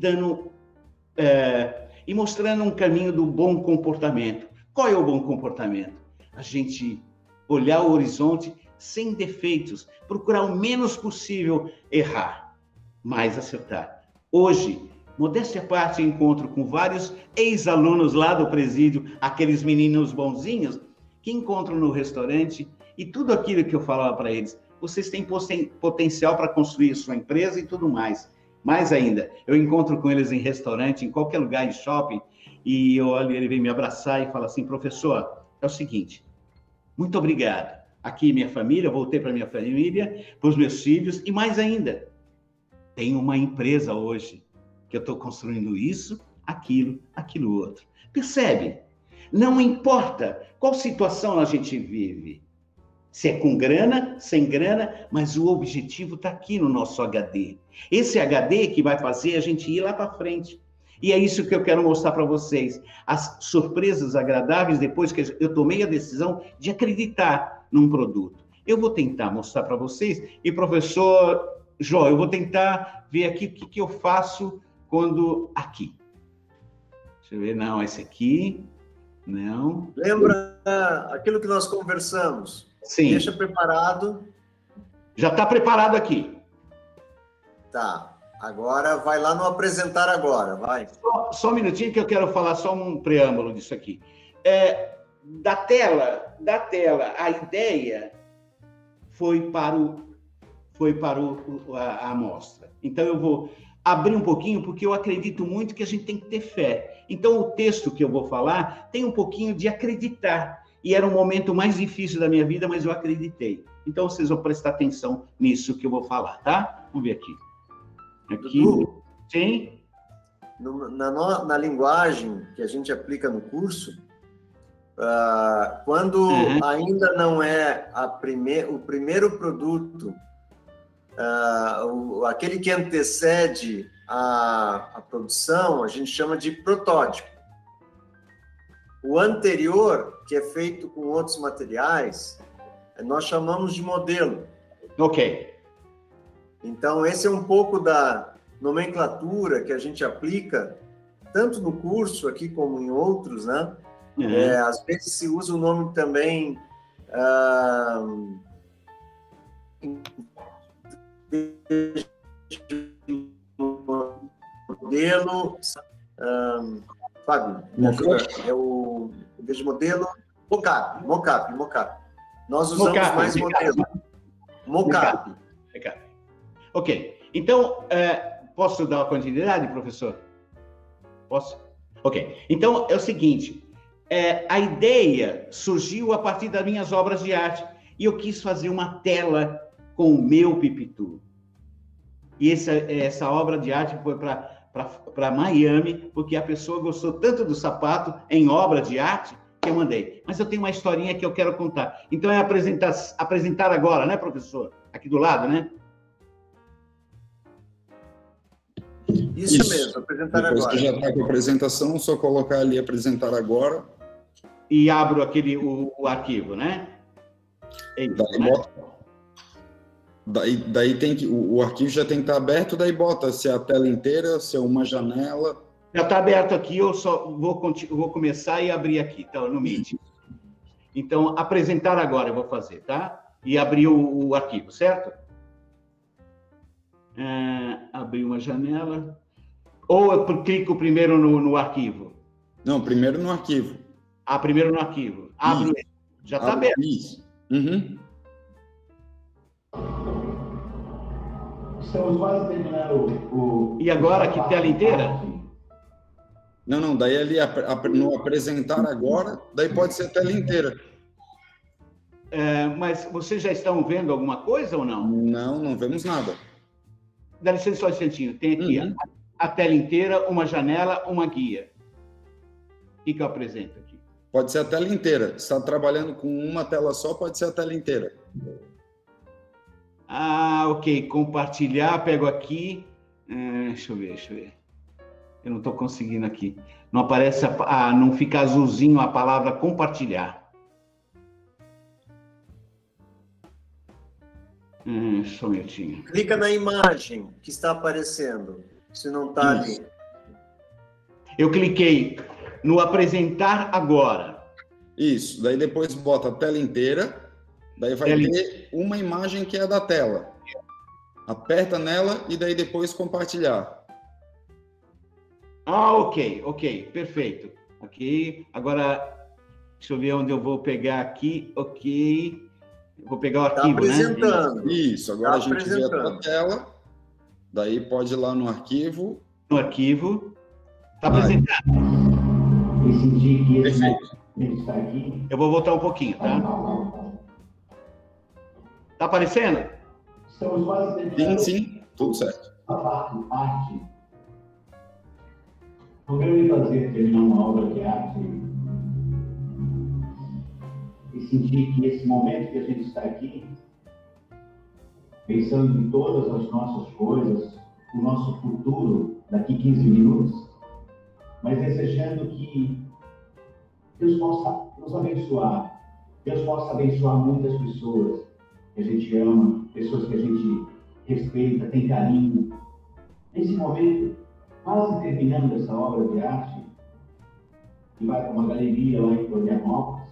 mostrando um caminho do bom comportamento. Qual é o bom comportamento? A gente olhar o horizonte sem defeitos, procurar o menos possível errar, mais acertar. Hoje, modéstia à parte, eu encontro com vários ex-alunos lá do presídio, aqueles meninos bonzinhos, que encontro no restaurante, e tudo aquilo que eu falava para eles, vocês têm potencial para construir sua empresa e tudo mais. Mais ainda, eu encontro com eles em restaurante, em qualquer lugar, em shopping, e eu olho, ele vem me abraçar e fala assim, professor, é o seguinte, muito obrigado. Aqui minha família, voltei para minha família, para os meus filhos, e mais ainda, tenho uma empresa hoje, que eu estou construindo isso, aquilo outro. Percebe? Não importa qual situação a gente vive, se é com grana, sem grana, mas o objetivo está aqui no nosso HD. Esse HD que vai fazer a gente ir lá para frente. E é isso que eu quero mostrar para vocês. As surpresas agradáveis depois que eu tomei a decisão de acreditar num produto. Eu vou tentar mostrar para vocês. E, professor Jó, eu vou tentar ver aqui o que eu faço quando... Aqui. Deixa eu ver. Não, esse aqui... Não. Lembra aquilo que nós conversamos? Sim. Deixa preparado. Já está preparado aqui. Tá. Agora vai lá no apresentar agora, vai. Só um minutinho que eu quero falar só um preâmbulo disso aqui. Da tela, a ideia foi para a amostra. Então eu vou abrir um pouquinho, porque eu acredito muito que a gente tem que ter fé. Então o texto que eu vou falar tem um pouquinho de acreditar. e era um momento mais difícil da minha vida, mas eu acreditei. Então, vocês vão prestar atenção nisso que eu vou falar, tá? Vamos ver aqui. Aqui, Dudu, sim. na linguagem que a gente aplica no curso, quando ainda não é o primeiro produto, aquele que antecede a produção, a gente chama de protótipo. O anterior, que é feito com outros materiais, nós chamamos de modelo. Ok. Então, esse é um pouco da nomenclatura que a gente aplica, tanto no curso aqui como em outros, né? Às vezes se usa o nome também modelo, Fábio, é o desde modelo mocap. Nós usamos mais modelo. Mocap. Ok. Então, posso dar uma continuidade, professor? Posso? Ok. Então, é o seguinte, a ideia surgiu a partir das minhas obras de arte e eu quis fazer uma tela com o meu Pipitu. E essa obra de arte foi para Miami, porque a pessoa gostou tanto do sapato em obra de arte que eu mandei. Mas eu tenho uma historinha que eu quero contar. Então, é apresentar agora, né, professor? Aqui do lado, né? Isso mesmo, apresentar Depois agora. que já está com a apresentação, só colocar ali apresentar agora. E abro o arquivo, né? É isso, né? Daí tem que o arquivo já tem que estar aberto, daí bota se é a tela inteira, se é uma janela. Já está aberto aqui, eu só vou começar e abrir aqui, tá, no Meet. Então, apresentar agora eu vou fazer, tá? E abrir o arquivo, certo? Abrir uma janela. Ou eu clico primeiro no arquivo? Não, primeiro no arquivo. Primeiro no arquivo. Abro ele. Já está aberto. Isso. Uhum. Estamos quase terminando E agora, que tela inteira? Não, daí ali no apresentar agora, daí pode ser a tela inteira. Mas vocês já estão vendo alguma coisa ou não? Não vemos nada. Dá licença só um instantinho. Tem aqui a tela inteira, uma janela, uma guia. O que eu apresento aqui? Pode ser a tela inteira. Se está trabalhando com uma tela só, pode ser a tela inteira. Ok. Compartilhar, pego aqui. Deixa eu ver. Eu não estou conseguindo aqui. Não aparece, não fica azulzinho a palavra compartilhar. Só um minutinho. Clica na imagem que está aparecendo, se não está ali. Eu cliquei no apresentar agora. Isso, daí depois bota a tela inteira, daí vai ter uma imagem que é da tela. Aperta nela e daí depois compartilhar. Ok, perfeito. Ok, agora, deixa eu ver onde eu vou pegar aqui. Ok, eu vou pegar o arquivo, apresentando. Né? Isso, agora a gente vê a tua tela, daí pode ir lá no arquivo. No arquivo, está apresentado. E sentir que esse momento está aqui. Eu vou voltar um pouquinho, tá? Tá aparecendo? Estamos quase terminando. Sim, tudo certo. A parte arte. Não quero me fazer terminar uma obra de arte e sentir que esse momento que a gente está aqui, pensando em todas as nossas coisas, o nosso futuro daqui 15 minutos, mas desejando que Deus possa nos abençoar, Deus possa abençoar muitas pessoas que a gente ama, pessoas que a gente respeita, tem carinho. Nesse momento, quase terminando essa obra de arte, que vai para uma galeria lá em Florianópolis,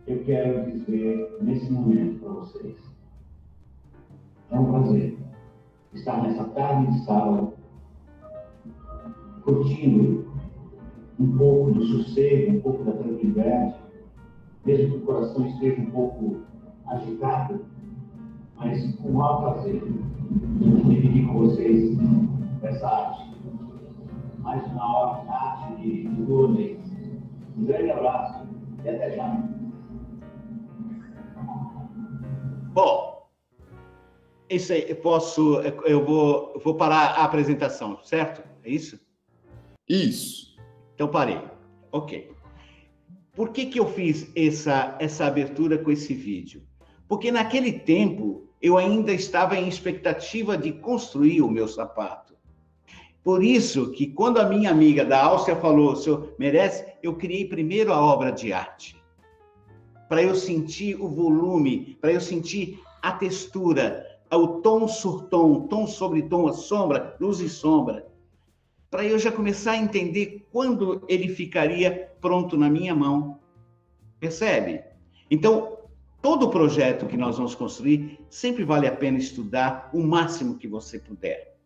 eu quero dizer nesse momento para vocês, é um prazer estar nessa tarde de sábado, curtindo um pouco do sossego, um pouco da tranquilidade, mesmo que o coração esteja um pouco agitado, mas com maior prazer de dividir com vocês essa arte. Mais uma arte de Lourdes. Um grande abraço E até já. Bom, isso aí, eu vou parar a apresentação, certo? É isso? Isso. Então parei. Ok. Por que eu fiz essa abertura com esse vídeo? Porque naquele tempo eu ainda estava em expectativa de construir o meu sapato. Por isso que quando a minha amiga da Áustria falou, o senhor merece, eu criei primeiro a obra de arte. Para eu sentir o volume, para eu sentir a textura, o tom sur tom sobre tom, a sombra, luz e sombra. Para eu já começar a entender quando ele ficaria pronto na minha mão. Percebe? Então, todo projeto que nós vamos construir, sempre vale a pena estudar o máximo que você puder.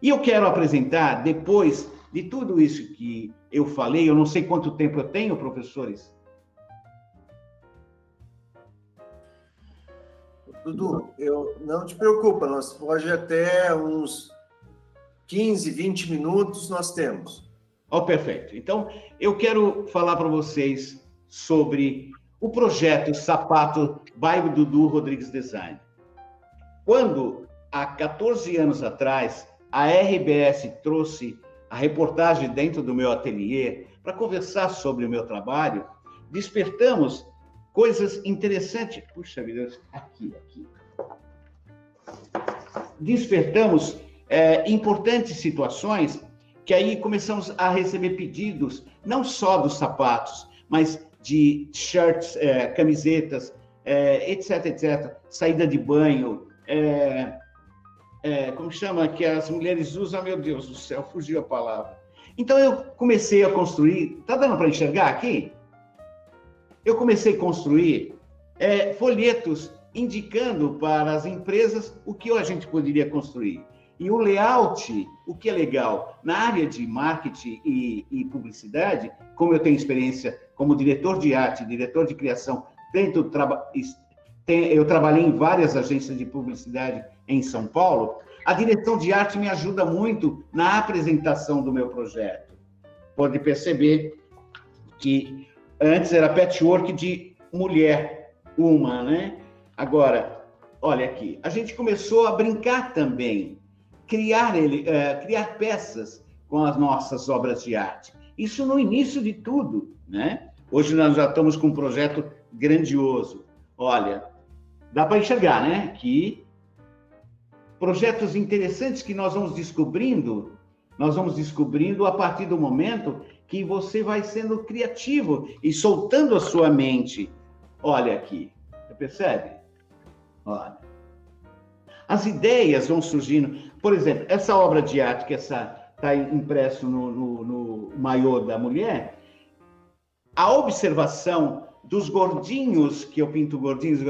E eu quero apresentar, depois de tudo isso que eu falei, eu não sei quanto tempo eu tenho, professores. Dudu, não te preocupa, nós pode até uns 15, 20 minutos nós temos. Perfeito. Então, eu quero falar para vocês sobre o projeto Sapato by Dudu Rodrigues Design. Quando, há 14 anos atrás, a RBS trouxe a reportagem dentro do meu ateliê para conversar sobre o meu trabalho, despertamos coisas interessantes. Puxa vida, aqui. Despertamos importantes situações que aí começamos a receber pedidos, não só dos sapatos, mas de shirts, camisetas, etc. Saída de banho, como chama, que as mulheres usam, meu Deus do céu, fugiu a palavra. Então eu comecei a construir, tá dando para enxergar aqui? Eu comecei a construir folhetos indicando para as empresas o que a gente poderia construir. E o layout, o que é legal, na área de marketing e publicidade, como eu tenho experiência como diretor de arte, diretor de criação, eu trabalhei em várias agências de publicidade em São Paulo, a direção de arte me ajuda muito na apresentação do meu projeto. Pode perceber que antes era patchwork de mulher, né? Agora, olha aqui, a gente começou a brincar também, criar peças com as nossas obras de arte. Isso no início de tudo, né? Hoje nós já estamos com um projeto grandioso. Olha, dá para enxergar, né? Que projetos interessantes que nós vamos descobrindo a partir do momento que você vai sendo criativo e soltando a sua mente. Olha aqui, você percebe? Olha. As ideias vão surgindo. Por exemplo, essa obra de arte que está impresso no maiô da mulher, a observação dos gordinhos, que eu pinto gordinhos,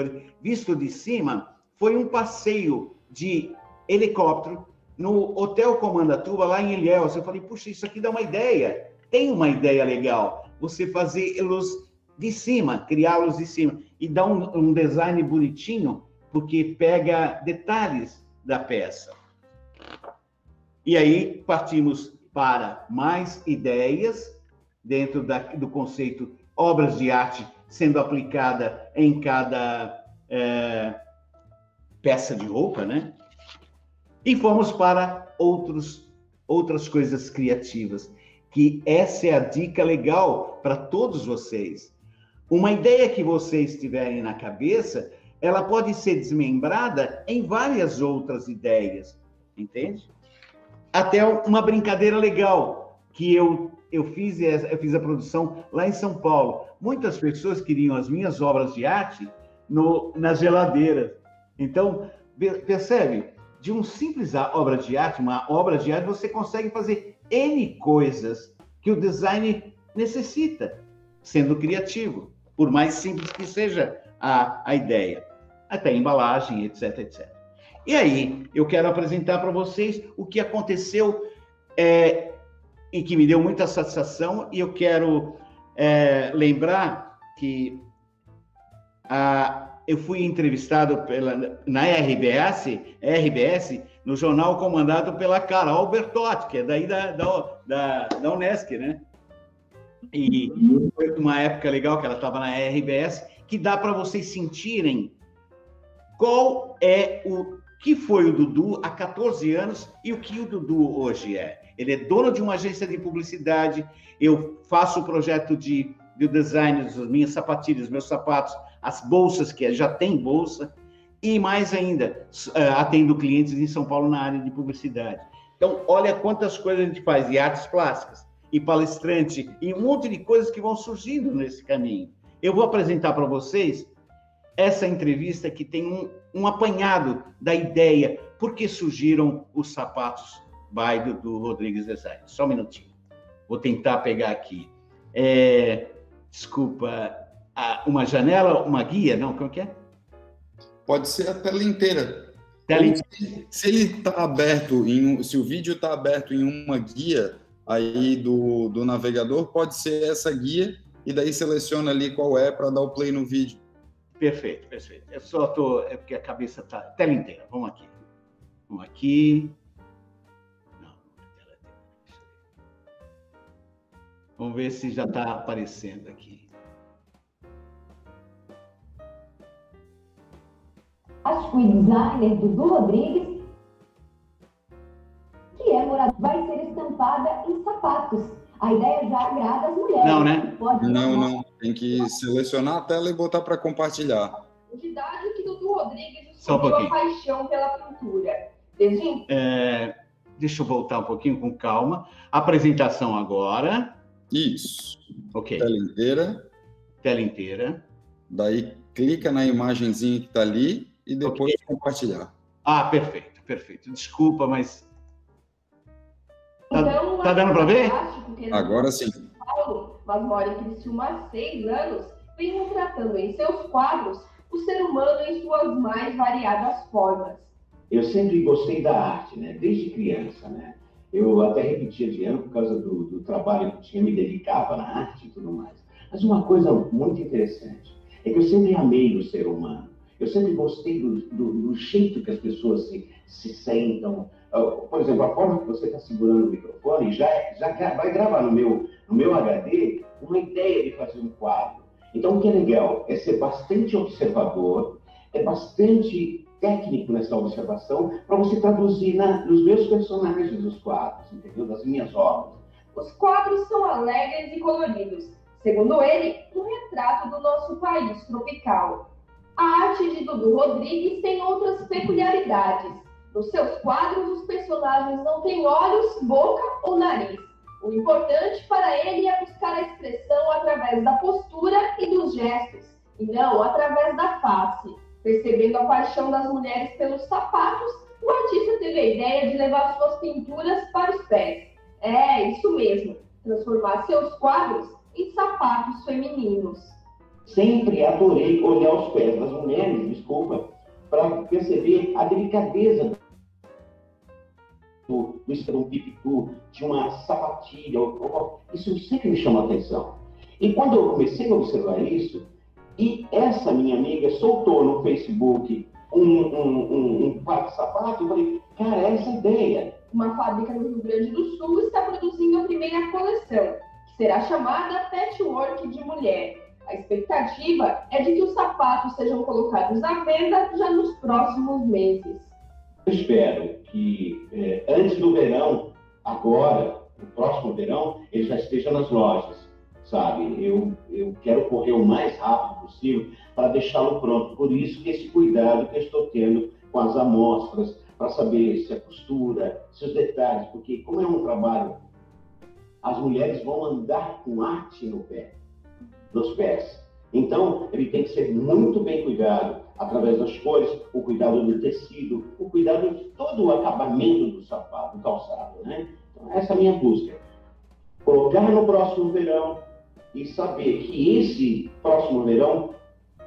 visto de cima, foi um passeio de helicóptero no Hotel Comandatuba, lá em Ilhéus. Eu falei, puxa, isso aqui dá uma ideia. Tem uma ideia legal. Você fazê-los de cima, criá-los de cima. E dá um design bonitinho, porque pega detalhes da peça. E aí partimos para mais ideias dentro do conceito obras de arte sendo aplicada em cada peça de roupa, né? E fomos para outras coisas criativas, que essa é a dica legal para todos vocês. Uma ideia que vocês tiverem na cabeça, ela pode ser desmembrada em várias outras ideias, entende? Até uma brincadeira legal que eu fiz a produção lá em São Paulo. Muitas pessoas queriam as minhas obras de arte nas geladeiras. Então, percebe? De uma simples obra de arte, você consegue fazer N coisas que o design necessita, sendo criativo, por mais simples que seja a ideia. Até embalagem, etc. E aí, eu quero apresentar para vocês o que aconteceu e que me deu muita satisfação, e eu quero lembrar que eu fui entrevistado na RBS, no jornal comandado pela Carol Bertotti, que é daí da Unesc, né? E foi uma época legal que ela estava na RBS, que dá para vocês sentirem qual é o que foi o Dudu há 14 anos e o que o Dudu hoje é. Ele é dono de uma agência de publicidade, eu faço o projeto de design das minhas sapatilhas, meus sapatos, as bolsas, que já tem bolsa, e mais ainda, atendo clientes em São Paulo na área de publicidade. Então, olha quantas coisas a gente faz, e artes plásticas, e palestrante, e um monte de coisas que vão surgindo nesse caminho. Eu vou apresentar para vocês essa entrevista que tem um apanhado da ideia, por que surgiram os sapatos by do Rodrigues Design. Só um minutinho. Vou tentar pegar aqui. Desculpa, uma janela, uma guia, não? Como que é? Pode ser a tela inteira. Tela inteira. Se ele está aberto, se o vídeo está aberto em uma guia aí do navegador, pode ser essa guia, e daí seleciona ali qual é para dar o play no vídeo. Perfeito, perfeito. Eu só é porque a cabeça está... Tela inteira, vamos aqui. Vamos aqui. Não, tela inteira. Vamos ver se já está aparecendo aqui. Acho que o designer Dudu Rodrigues, que é morador, vai ser estampada em sapatos. A ideia já agrada as mulheres. Não, né? Não. Tem que selecionar a tela e botar para compartilhar. A idade que Dudu Rodrigues descobriu a paixão pela pintura. Desde... Deixa eu voltar um pouquinho com calma. Apresentação agora. Isso. Ok. Tela inteira. Tela inteira. Daí clica na imagenzinha que está ali e depois compartilhar. Perfeito, perfeito. Desculpa, mas... Então, tá dando para ver? Agora sim. Paulo, mas mora em Criciúma há 6 anos, vem retratando em seus quadros o ser humano em suas mais variadas formas. Eu sempre gostei da arte, né? Desde criança, né? Eu até repetia de ano por causa do trabalho que eu tinha, me dedicava na arte e tudo mais. Mas uma coisa muito interessante é que eu sempre amei o ser humano. Eu sempre gostei do jeito que as pessoas se sentam. Por exemplo, a forma que você está segurando o microfone já vai gravar no meu HD uma ideia de fazer um quadro. Então, o que é legal é ser bastante observador, é bastante técnico nessa observação, para você traduzir nos meus personagens dos quadros, entendeu? Das minhas obras. Os quadros são alegres e coloridos. Segundo ele, um retrato do nosso país tropical. A arte de Dudu Rodrigues tem outras peculiaridades. Nos seus quadros, os personagens não têm olhos, boca ou nariz. O importante para ele é buscar a expressão através da postura e dos gestos, e não através da face. Percebendo a paixão das mulheres pelos sapatos, o artista teve a ideia de levar suas pinturas para os pés. Isso mesmo, transformar seus quadros em sapatos femininos. Sempre adorei olhar os pés das mulheres, para perceber a delicadeza do pipitu, de uma sapatilha. Isso sempre me chamou a atenção. E quando eu comecei a observar isso, e essa minha amiga soltou no Facebook um par de sapato, eu falei, cara, essa é a ideia. Uma fábrica no Rio Grande do Sul está produzindo a primeira coleção, que será chamada Patchwork de Mulher. A expectativa é de que os sapatos sejam colocados à venda já nos próximos meses. Eu espero que antes do verão, agora, no próximo verão, ele já esteja nas lojas, sabe? Eu quero correr o mais rápido possível para deixá-lo pronto. Por isso que esse cuidado que eu estou tendo com as amostras, para saber se a costura, se os detalhes, porque como é um trabalho, as mulheres vão andar com arte nos pés. Então, ele tem que ser muito bem cuidado, através das cores, o cuidado do tecido, o cuidado de todo o acabamento do sapato, do calçado, né? Então, essa é a minha busca. Colocar no próximo verão e saber que esse próximo verão,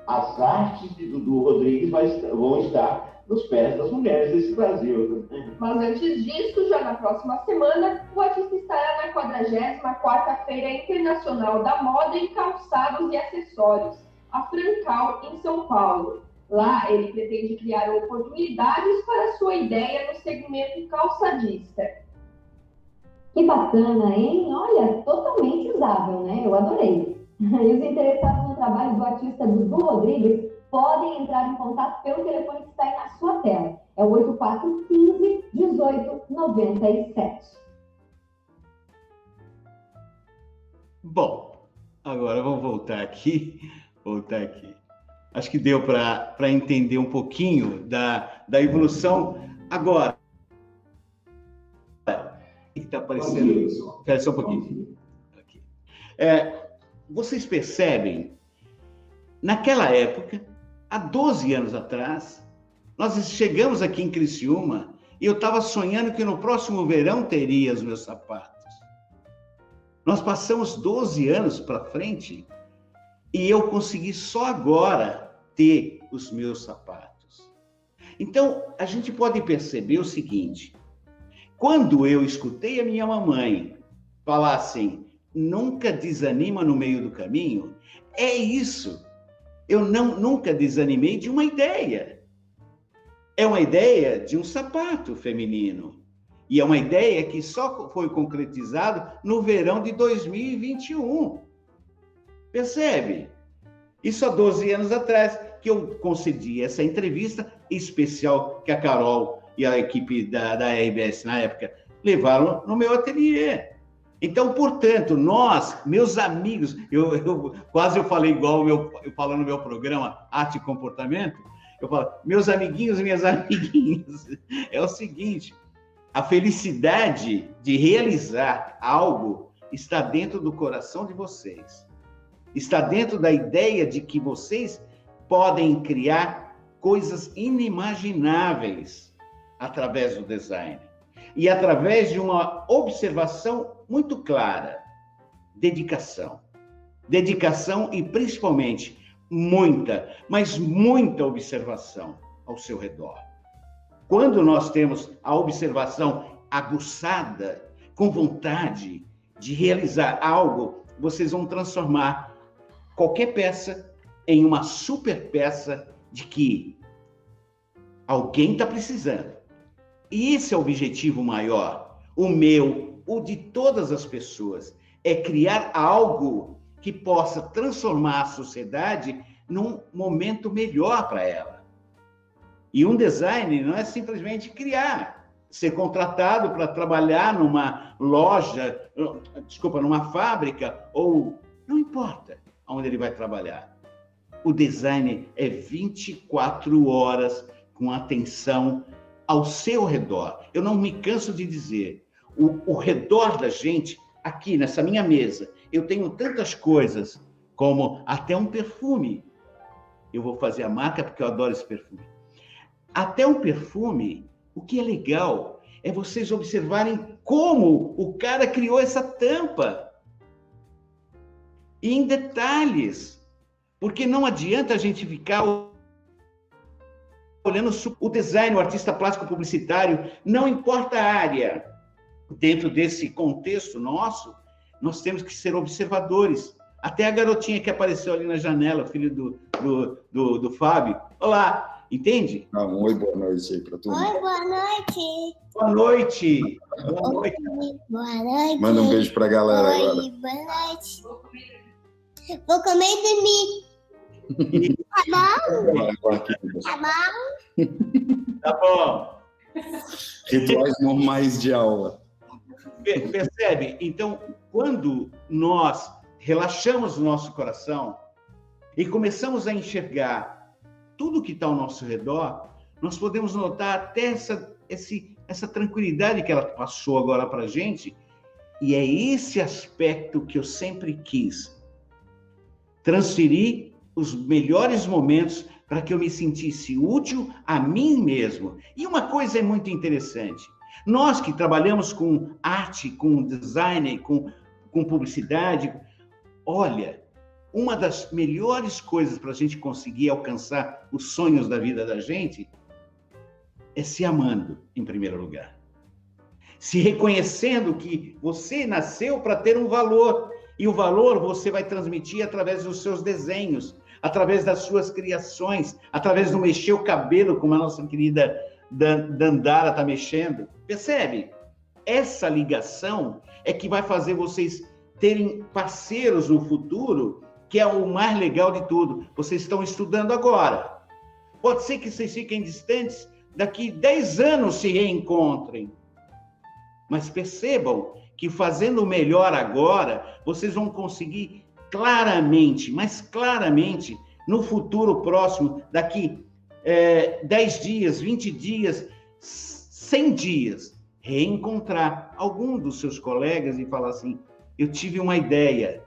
as artes de Dudu Rodrigues vão estar nos pés das mulheres desse Brasil. Mas antes disso, já na próxima semana, o artista estará na 44ª Feira Internacional da Moda em Calçados e Acessórios, a Francal, em São Paulo. Lá, ele pretende criar oportunidades para sua ideia no segmento calçadista. Que bacana, hein? Olha, totalmente usável, né? Eu adorei. E os interessados no trabalho do artista Dudu Rodrigues podem entrar em contato pelo telefone que está aí na sua tela. É o 8415-1897. Bom, agora vamos voltar aqui. Acho que deu para entender um pouquinho da evolução. Agora, que está aparecendo isso? Espera só um pouquinho. Aqui. Vocês percebem, naquela época, há 12 anos atrás, nós chegamos aqui em Criciúma e eu estava sonhando que no próximo verão teria os meus sapatos. Nós passamos 12 anos para frente e eu consegui só agora ter os meus sapatos. Então, a gente pode perceber o seguinte: quando eu escutei a minha mamãe falar assim, nunca desanima no meio do caminho, é isso. Eu nunca desanimei de uma ideia. É uma ideia de um sapato feminino. E é uma ideia que só foi concretizada no verão de 2021. Percebe? Isso há 12 anos atrás, que eu concedi essa entrevista especial que a Carol e a equipe da RBS, na época, levaram no meu ateliê. Então, portanto, nós, meus amigos, quase eu falei igual eu falo no meu programa Arte e Comportamento, eu falo, meus amiguinhos e minhas amiguinhas, é o seguinte, a felicidade de realizar algo está dentro do coração de vocês. Está dentro da ideia de que vocês podem criar coisas inimagináveis através do design. E através de uma observação muito clara. Dedicação. Dedicação e, principalmente, muita, mas muita observação ao seu redor. Quando nós temos a observação aguçada, com vontade de realizar algo, vocês vão transformar qualquer peça em uma super peça de que alguém está precisando. E esse é o objetivo maior, o meu, o de todas as pessoas, é criar algo que possa transformar a sociedade num momento melhor para ela. E um design não é simplesmente criar, ser contratado para trabalhar numa loja, numa fábrica, ou não importa onde ele vai trabalhar. O design é 24 horas com atenção ao seu redor. Eu não me canso de dizer, o redor da gente, aqui nessa minha mesa, eu tenho tantas coisas, como até um perfume. Eu vou fazer a marca porque eu adoro esse perfume. Até um perfume, o que é legal é vocês observarem como o cara criou essa tampa. E em detalhes. Porque não adianta a gente ficar olhando o design, o artista plástico publicitário, não importa a área. Dentro desse contexto nosso, nós temos que ser observadores. Até a garotinha que apareceu ali na janela, filho do Fábio. Olá! Entende? Oi, boa noite aí para todo mundo. Oi, boa noite. Boa noite. Boa noite. Boa noite. Manda um beijo para a galera Oi, agora. boa noite. Vou comer e dormir. Tá bom? Tá bom? Tá bom. Rituais normais de aula. Percebe? Então, quando nós relaxamos o nosso coração e começamos a enxergar tudo que está ao nosso redor, nós podemos notar até essa tranquilidade que ela passou agora para a gente, e é esse aspecto que eu sempre quis transferir os melhores momentos para que eu me sentisse útil a mim mesmo. E uma coisa é muito interessante, nós que trabalhamos com arte, com design, com publicidade, olha, uma das melhores coisas para a gente conseguir alcançar os sonhos da vida da gente é se amando, em primeiro lugar. Se reconhecendo que você nasceu para ter um valor, e o valor você vai transmitir através dos seus desenhos, através das suas criações, através do mexer o cabelo, como a nossa querida Dandara está mexendo. Percebe? essa ligação é que vai fazer vocês terem parceiros no futuro, que é o mais legal de tudo. Vocês estão estudando agora. Pode ser que vocês fiquem distantes, daqui 10 anos se reencontrem. Mas percebam que fazendo o melhor agora, vocês vão conseguir claramente, mas claramente, no futuro próximo, daqui 10 dias, 20 dias, 100 dias, reencontrar algum dos seus colegas e falar assim, eu tive uma ideia,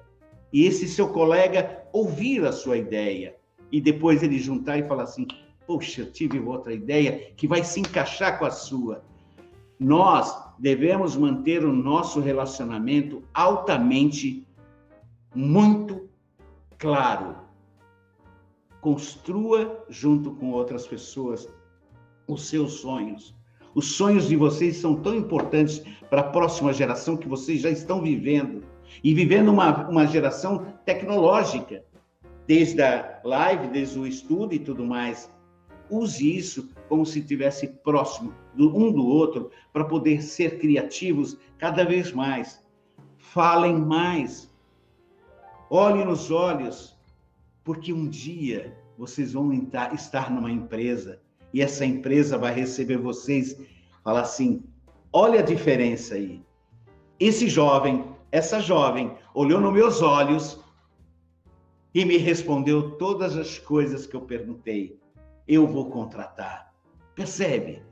e esse seu colega ouvir a sua ideia, e depois ele juntar e falar assim, poxa, eu tive outra ideia que vai se encaixar com a sua. Nós devemos manter o nosso relacionamento altamente, muito claro. Construa junto com outras pessoas os seus sonhos. Os sonhos de vocês são tão importantes para a próxima geração que vocês já estão vivendo. E vivendo uma geração tecnológica, desde a live, desde o estudo e tudo mais. Use isso como se estivesse próximo um do outro para poder ser criativos cada vez mais. Falem mais. Olhem nos olhos, porque um dia vocês vão estar numa empresa e essa empresa vai receber vocês, falar assim, olha a diferença aí. Esse jovem, essa jovem, olhou nos meus olhos e me respondeu todas as coisas que eu perguntei. Eu vou contratar. Percebe?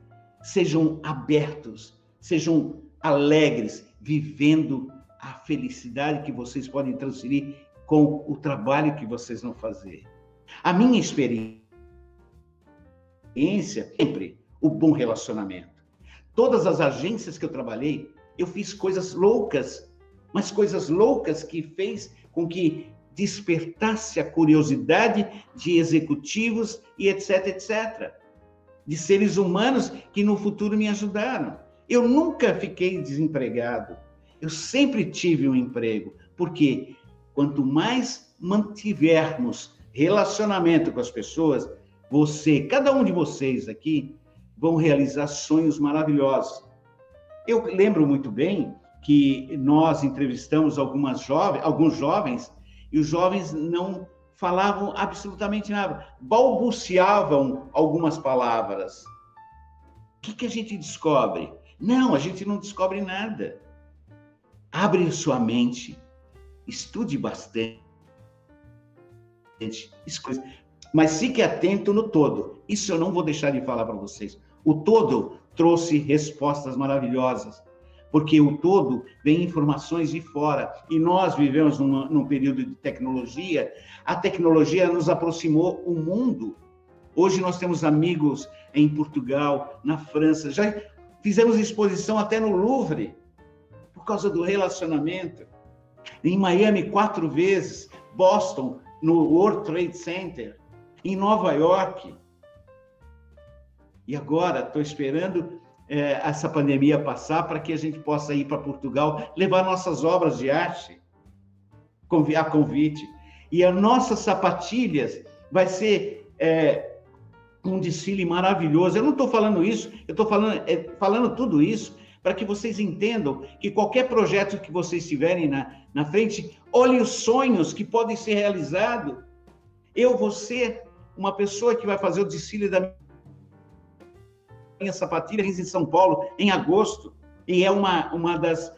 Sejam abertos, sejam alegres, vivendo a felicidade que vocês podem transferir com o trabalho que vocês vão fazer. A minha experiência, sempre o bom relacionamento. Todas as agências que eu trabalhei, eu fiz coisas loucas, mas coisas loucas que fez com que despertasse a curiosidade de executivos e etc, etc. De seres humanos que no futuro me ajudaram. Eu nunca fiquei desempregado. Eu sempre tive um emprego. Porque quanto mais mantivermos relacionamento com as pessoas, cada um de vocês aqui, vão realizar sonhos maravilhosos. Eu lembro muito bem que nós entrevistamos alguns jovens, e os jovens não falavam absolutamente nada, balbuciavam algumas palavras. O que a gente descobre? Não, a gente não descobre nada. Abre sua mente, estude bastante, mas fique atento no todo. Isso eu não vou deixar de falar para vocês. O todo trouxe respostas maravilhosas, porque o todo vem informações de fora, e nós vivemos num período de tecnologia. A tecnologia nos aproximou o mundo. Hoje nós temos amigos em Portugal, na França, já fizemos exposição até no Louvre, por causa do relacionamento. Em Miami 4 vezes, Boston, no World Trade Center, em Nova York. E agora estou esperando essa pandemia passar para que a gente possa ir para Portugal, levar nossas obras de arte a convite. E as nossas sapatilhas vai ser um desfile maravilhoso. Eu não estou falando isso, eu estou falando tudo isso para que vocês entendam que qualquer projeto que vocês tiverem na frente, olhem os sonhos que podem ser realizados. Eu vou ser uma pessoa que vai fazer o desfile da minha sapatilha em São Paulo, em agosto, e é uma das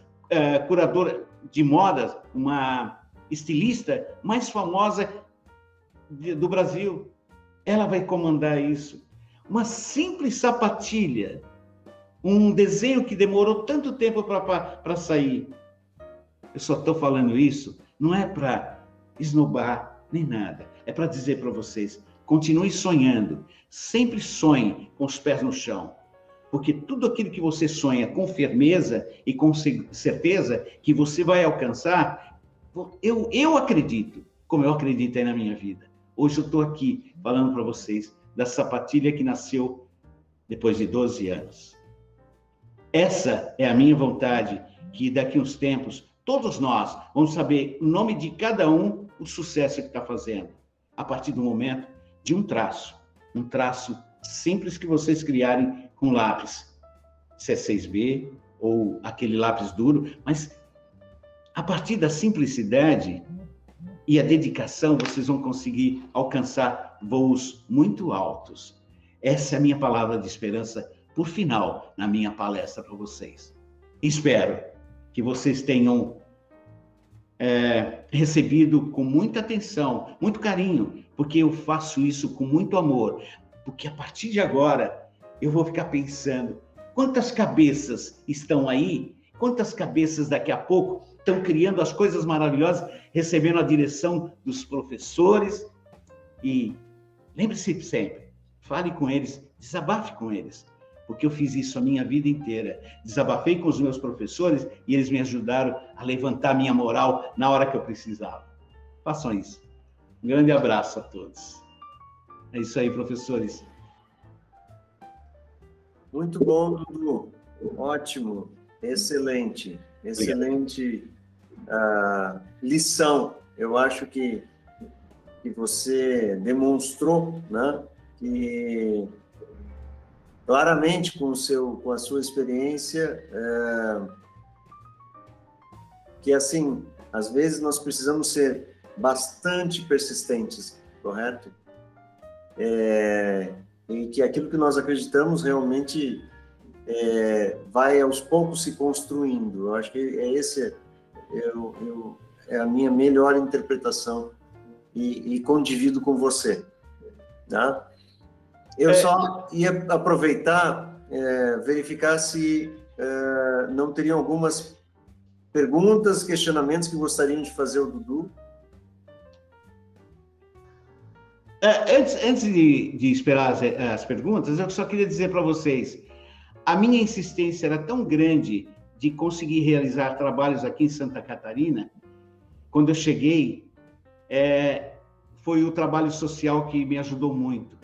curadoras de modas, uma estilista mais famosa do Brasil. Ela vai comandar isso. Uma simples sapatilha, um desenho que demorou tanto tempo para sair. Eu só estou falando isso, não é para esnobar nem nada, é para dizer para vocês, continue sonhando, sempre sonhe com os pés no chão, porque tudo aquilo que você sonha com firmeza e com certeza que você vai alcançar, eu acredito, como eu acreditei na minha vida. Hoje eu estou aqui falando para vocês da sapatilha que nasceu depois de 12 anos. Essa é a minha vontade, que daqui a uns tempos, todos nós vamos saber o nome de cada um, o sucesso que está fazendo, a partir do momento de um traço simples que vocês criarem com lápis C6B, ou aquele lápis duro, mas a partir da simplicidade e a dedicação, vocês vão conseguir alcançar voos muito altos. Essa é a minha palavra de esperança por final na minha palestra para vocês. Espero que vocês tenham recebido com muita atenção, muito carinho, porque eu faço isso com muito amor, porque a partir de agora eu vou ficar pensando quantas cabeças estão aí, quantas cabeças daqui a pouco estão criando as coisas maravilhosas, recebendo a direção dos professores. E lembre-se sempre, fale com eles, desabafe com eles, porque eu fiz isso a minha vida inteira. Desabafei com os meus professores e eles me ajudaram a levantar minha moral na hora que eu precisava. Façam isso. Um grande abraço a todos. É isso aí, professores. Muito bom, Dudu. Ótimo. Excelente. Excelente lição. Eu acho que você demonstrou, né, que claramente com a sua experiência, que assim, às vezes nós precisamos ser bastante persistentes, correto? E que aquilo que nós acreditamos realmente vai aos poucos se construindo. Eu acho que é a minha melhor interpretação e condivido com você, tá? Eu só ia aproveitar, verificar se não teriam algumas perguntas, questionamentos que gostariam de fazer ao Dudu. Antes de esperar as perguntas, eu só queria dizer para vocês, a minha insistência era tão grande de conseguir realizar trabalhos aqui em Santa Catarina, quando eu cheguei, foi o trabalho social que me ajudou muito.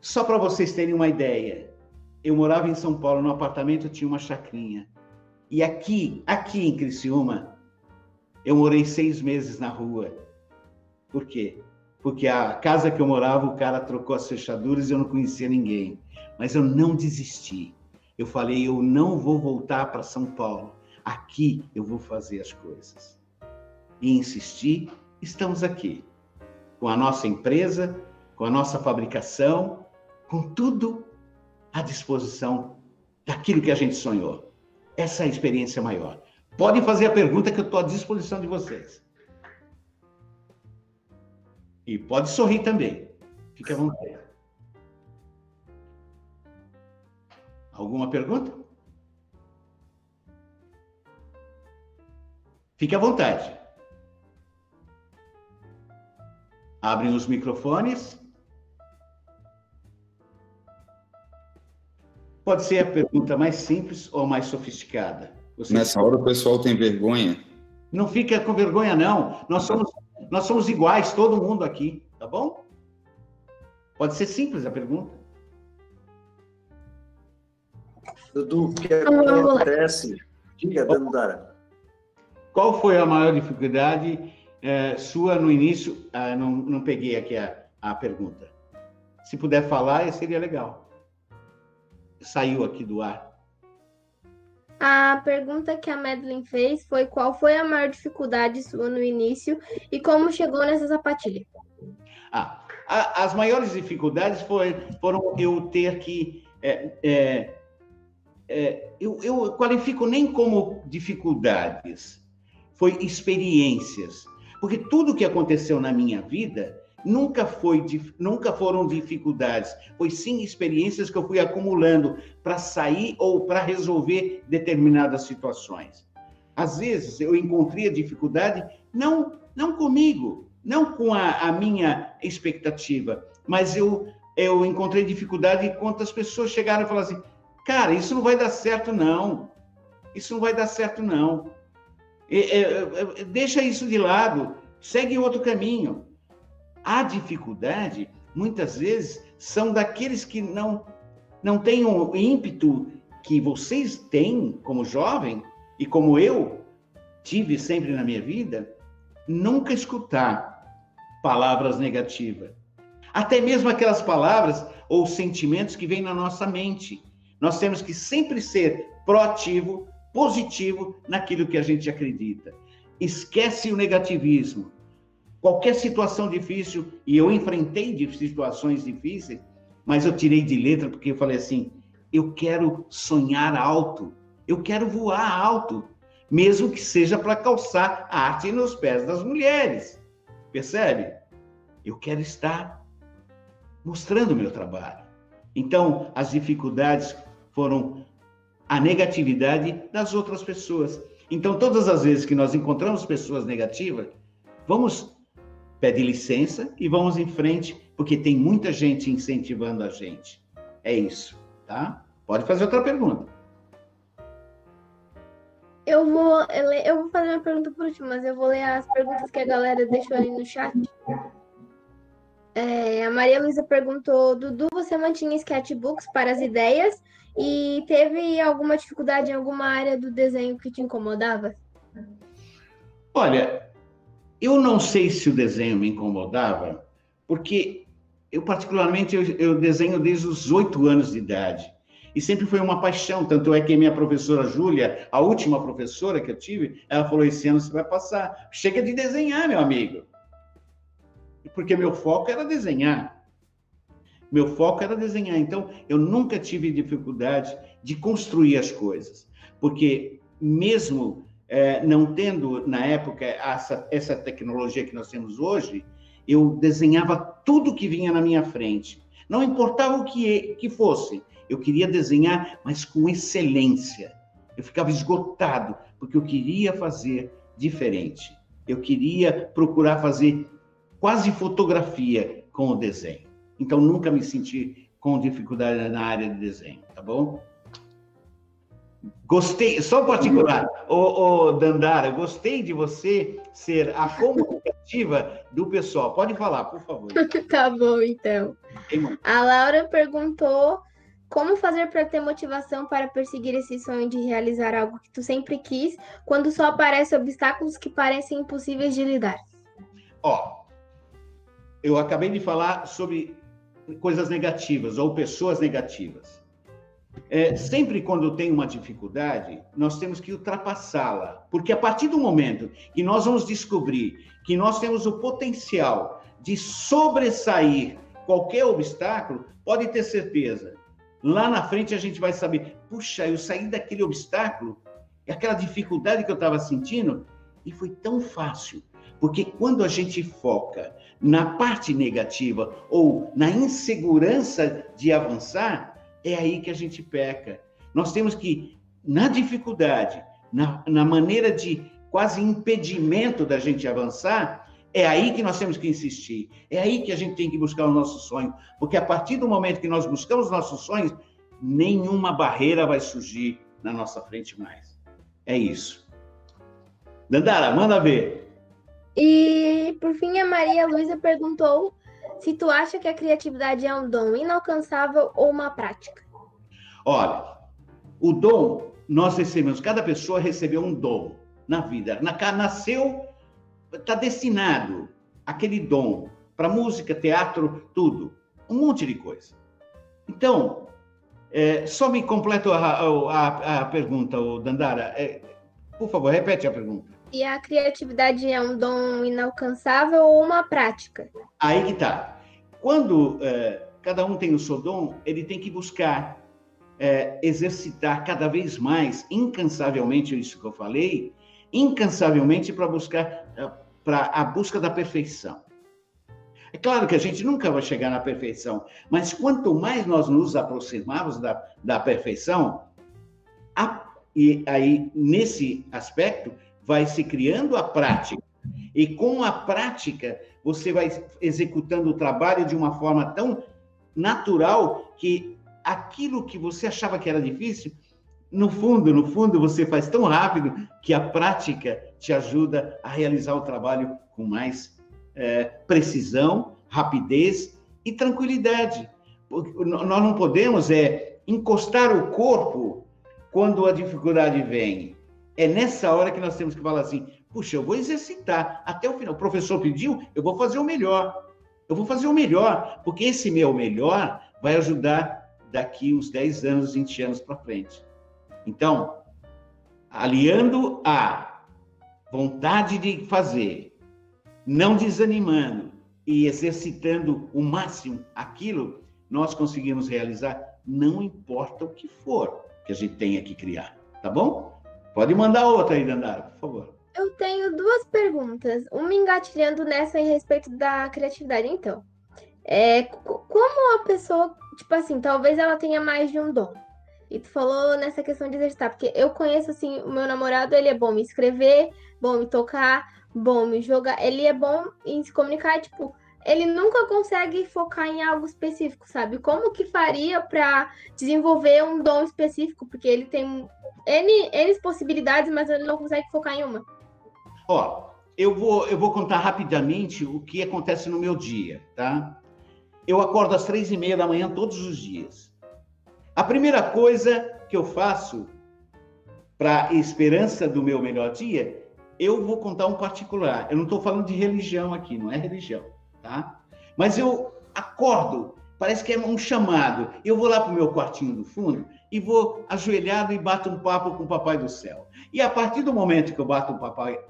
Só para vocês terem uma ideia, eu morava em São Paulo, no apartamento eu tinha uma chacrinha. E aqui em Criciúma, eu morei 6 meses na rua. Por quê? Porque a casa que eu morava, o cara trocou as fechaduras e eu não conhecia ninguém. Mas eu não desisti. Eu falei, eu não vou voltar para São Paulo. Aqui eu vou fazer as coisas. E insisti, estamos aqui. Com a nossa empresa, com a nossa fabricação, com tudo à disposição daquilo que a gente sonhou. Essa é a experiência maior. Podem fazer a pergunta que eu estou à disposição de vocês. E pode sorrir também. Fique à vontade. Alguma pergunta? Fique à vontade. Abrem os microfones. Pode ser a pergunta mais simples ou mais sofisticada. Nessa hora o pessoal tem vergonha. Não fica com vergonha, não. Nós somos iguais, todo mundo aqui, tá bom? Pode ser simples a pergunta. Dudu, o que acontece? Diga, Dandara. Qual foi a maior dificuldade sua no início? Não peguei aqui a pergunta. Se puder falar, seria legal. Saiu aqui do ar. A pergunta que a Madeline fez foi qual foi a maior dificuldade sua no início e como chegou nessa sapatilha? As maiores dificuldades foram eu ter que... eu qualifico nem como dificuldades, foi experiências. Porque tudo que aconteceu na minha vida nunca foram dificuldades, foi sim experiências que eu fui acumulando para sair ou para resolver determinadas situações. Às vezes eu encontrei a dificuldade não comigo, não com a minha expectativa, mas eu encontrei dificuldade quando as pessoas chegaram e falaram assim, cara, isso não vai dar certo não, isso não vai dar certo não, deixa isso de lado, segue outro caminho. A dificuldade, muitas vezes, são daqueles que não têm o ímpeto que vocês têm como jovem, e como eu tive sempre na minha vida, nunca escutar palavras negativas. Até mesmo aquelas palavras ou sentimentos que vêm na nossa mente. Nós temos que sempre ser proativo, positivo naquilo que a gente acredita. Esquece o negativismo. Qualquer situação difícil, e eu enfrentei situações difíceis, mas eu tirei de letra porque eu falei assim, eu quero sonhar alto, eu quero voar alto, mesmo que seja para calçar a arte nos pés das mulheres. Percebe? Eu quero estar mostrando o meu trabalho. Então, as dificuldades foram a negatividade das outras pessoas. Então, todas as vezes que nós encontramos pessoas negativas, vamos pedir licença e vamos em frente, porque tem muita gente incentivando a gente. É isso, tá? Pode fazer outra pergunta. Eu vou fazer uma pergunta por último, mas eu vou ler as perguntas que a galera deixou ali no chat. A Maria Luísa perguntou, Dudu, você mantinha sketchbooks para as ideias e teve alguma dificuldade em alguma área do desenho que te incomodava? Olha, eu não sei se o desenho me incomodava, porque eu particularmente eu desenho desde os 8 anos de idade. E sempre foi uma paixão, tanto é que minha professora Júlia, a última professora que eu tive, ela falou, esse ano você vai passar. Chega de desenhar, meu amigo. Porque meu foco era desenhar. Meu foco era desenhar. Então, eu nunca tive dificuldade de construir as coisas. Porque mesmo não tendo, na época, essa tecnologia que nós temos hoje, eu desenhava tudo que vinha na minha frente. Não importava o que fosse. Eu queria desenhar, mas com excelência. Eu ficava esgotado, porque eu queria fazer diferente. Eu queria procurar fazer quase fotografia com o desenho. Então, nunca me senti com dificuldade na área de desenho, tá bom? Gostei, só particular, Dandara, gostei de você ser a comunicativa do pessoal. Pode falar, por favor. Tá bom, então. A Laura perguntou como fazer para ter motivação para perseguir esse sonho de realizar algo que tu sempre quis, quando só aparecem obstáculos que parecem impossíveis de lidar? Eu acabei de falar sobre coisas negativas ou pessoas negativas. Sempre quando tem uma dificuldade, nós temos que ultrapassá-la, porque a partir do momento que nós vamos descobrir que nós temos o potencial de sobressair qualquer obstáculo, pode ter certeza, lá na frente a gente vai saber, puxa, eu saí daquele obstáculo, aquela dificuldade que eu estava sentindo, e foi tão fácil, porque quando a gente foca na parte negativa ou na insegurança de avançar, é aí que a gente peca. Nós temos que, na dificuldade, na maneira de quase impedimento da gente avançar, é aí que nós temos que insistir. É aí que a gente tem que buscar o nosso sonho. Porque a partir do momento que nós buscamos os nossos sonhos, nenhuma barreira vai surgir na nossa frente mais. É isso. Dandara, manda ver. E, por fim, a Maria Luísa perguntou se tu acha que a criatividade é um dom inalcançável ou uma prática. Olha, o dom, nós recebemos, cada pessoa recebeu um dom na vida. Nasceu, está destinado aquele dom para música, teatro, tudo. Um monte de coisa. Então, só me completa a pergunta, Dandara. Por favor, repete a pergunta. E a criatividade é um dom inalcançável ou uma prática? Aí que tá. Quando cada um tem o seu dom, ele tem que buscar exercitar cada vez mais, incansavelmente, isso que eu falei, incansavelmente para buscar a busca da perfeição. É claro que a gente nunca vai chegar na perfeição, mas quanto mais nós nos aproximarmos da perfeição, e aí, nesse aspecto, vai se criando a prática. E com a prática, você vai executando o trabalho de uma forma tão natural que aquilo que você achava que era difícil, no fundo, você faz tão rápido que a prática te ajuda a realizar o trabalho com mais precisão, rapidez e tranquilidade. Nós não podemos encostar o corpo quando a dificuldade vem. É nessa hora que nós temos que falar assim, puxa, eu vou exercitar até o final. O professor pediu, eu vou fazer o melhor. Eu vou fazer o melhor, porque esse meu melhor vai ajudar daqui uns 10 anos, 20 anos para frente. Então, aliando a vontade de fazer, não desanimando e exercitando o máximo aquilo, nós conseguimos realizar, não importa o que for que a gente tenha que criar, tá bom? Pode mandar outra aí, Dandara, por favor. Eu tenho duas perguntas, uma engatilhando nessa em respeito da criatividade. Então, como a pessoa, tipo assim, talvez ela tenha mais de um dom. E tu falou nessa questão de exercitar, porque eu conheço, assim, o meu namorado, ele é bom me escrever, bom me tocar, bom me jogar, ele é bom em se comunicar, tipo, ele nunca consegue focar em algo específico, sabe? Como que faria para desenvolver um dom específico? Porque ele tem N possibilidades, mas ele não consegue focar em uma. Ó, eu vou contar rapidamente o que acontece no meu dia, tá? Eu acordo às 3h30 da manhã todos os dias. A primeira coisa que eu faço para a esperança do meu melhor dia, eu vou contar um particular. Eu não estou falando de religião aqui, não é religião, tá? Mas eu acordo, parece que é um chamado. Eu vou lá para o meu quartinho do fundo e vou ajoelhado e bato um papo com o Papai do Céu. E a partir do momento que eu bato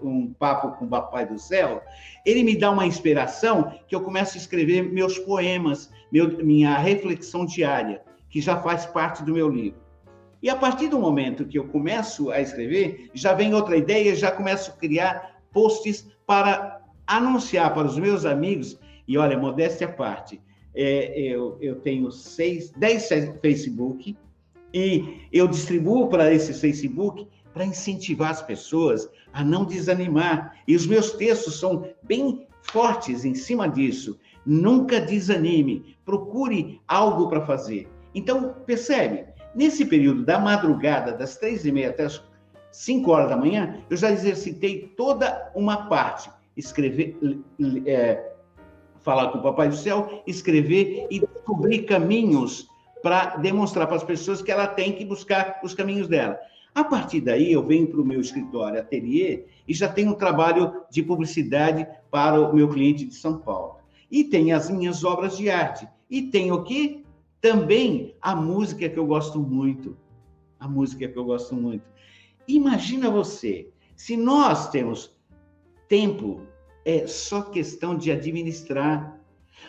um papo com o Papai do Céu, ele me dá uma inspiração que eu começo a escrever meus poemas, minha reflexão diária, que já faz parte do meu livro. E a partir do momento que eu começo a escrever, já vem outra ideia, já começo a criar posts para anunciar para os meus amigos. E olha, modéstia à parte, eu tenho 10 Facebook e eu distribuo para esses Facebook para incentivar as pessoas a não desanimar. E os meus textos são bem fortes em cima disso. Nunca desanime, procure algo para fazer. Então, percebe, nesse período da madrugada, das 3h30 até as 5 horas da manhã, eu já exercitei toda uma parte. Escrever, falar com o Papai do Céu, escrever e descobrir caminhos para demonstrar para as pessoas que ela tem que buscar os caminhos dela. A partir daí, eu venho para o meu escritório, ateliê, e já tenho um trabalho de publicidade para o meu cliente de São Paulo. E tem as minhas obras de arte. E tem o quê? Também a música que eu gosto muito. A música que eu gosto muito. Imagina você, se nós temos tempo, é só questão de administrar.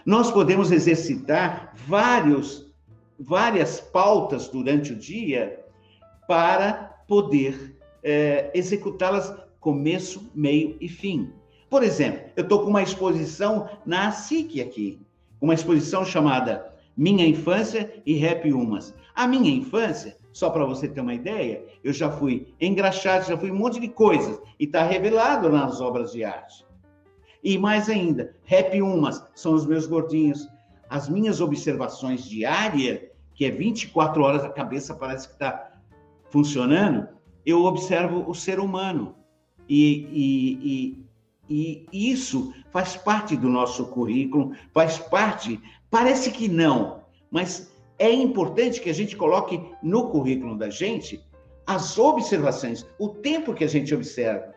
Nós podemos exercitar várias pautas durante o dia para poder executá-las começo, meio e fim. Por exemplo, eu estou com uma exposição na ASIC aqui, uma exposição chamada Minha Infância e Rap Umas. A minha infância, só para você ter uma ideia, eu já fui engraxado, já fui um monte de coisas, e está revelado nas obras de arte. E mais ainda, Rap Umas são os meus gordinhos. As minhas observações diárias, que é 24 horas, a cabeça parece que está funcionando, eu observo o ser humano. E isso faz parte do nosso currículo, faz parte, parece que não, mas é importante que a gente coloque no currículo da gente as observações, o tempo que a gente observa,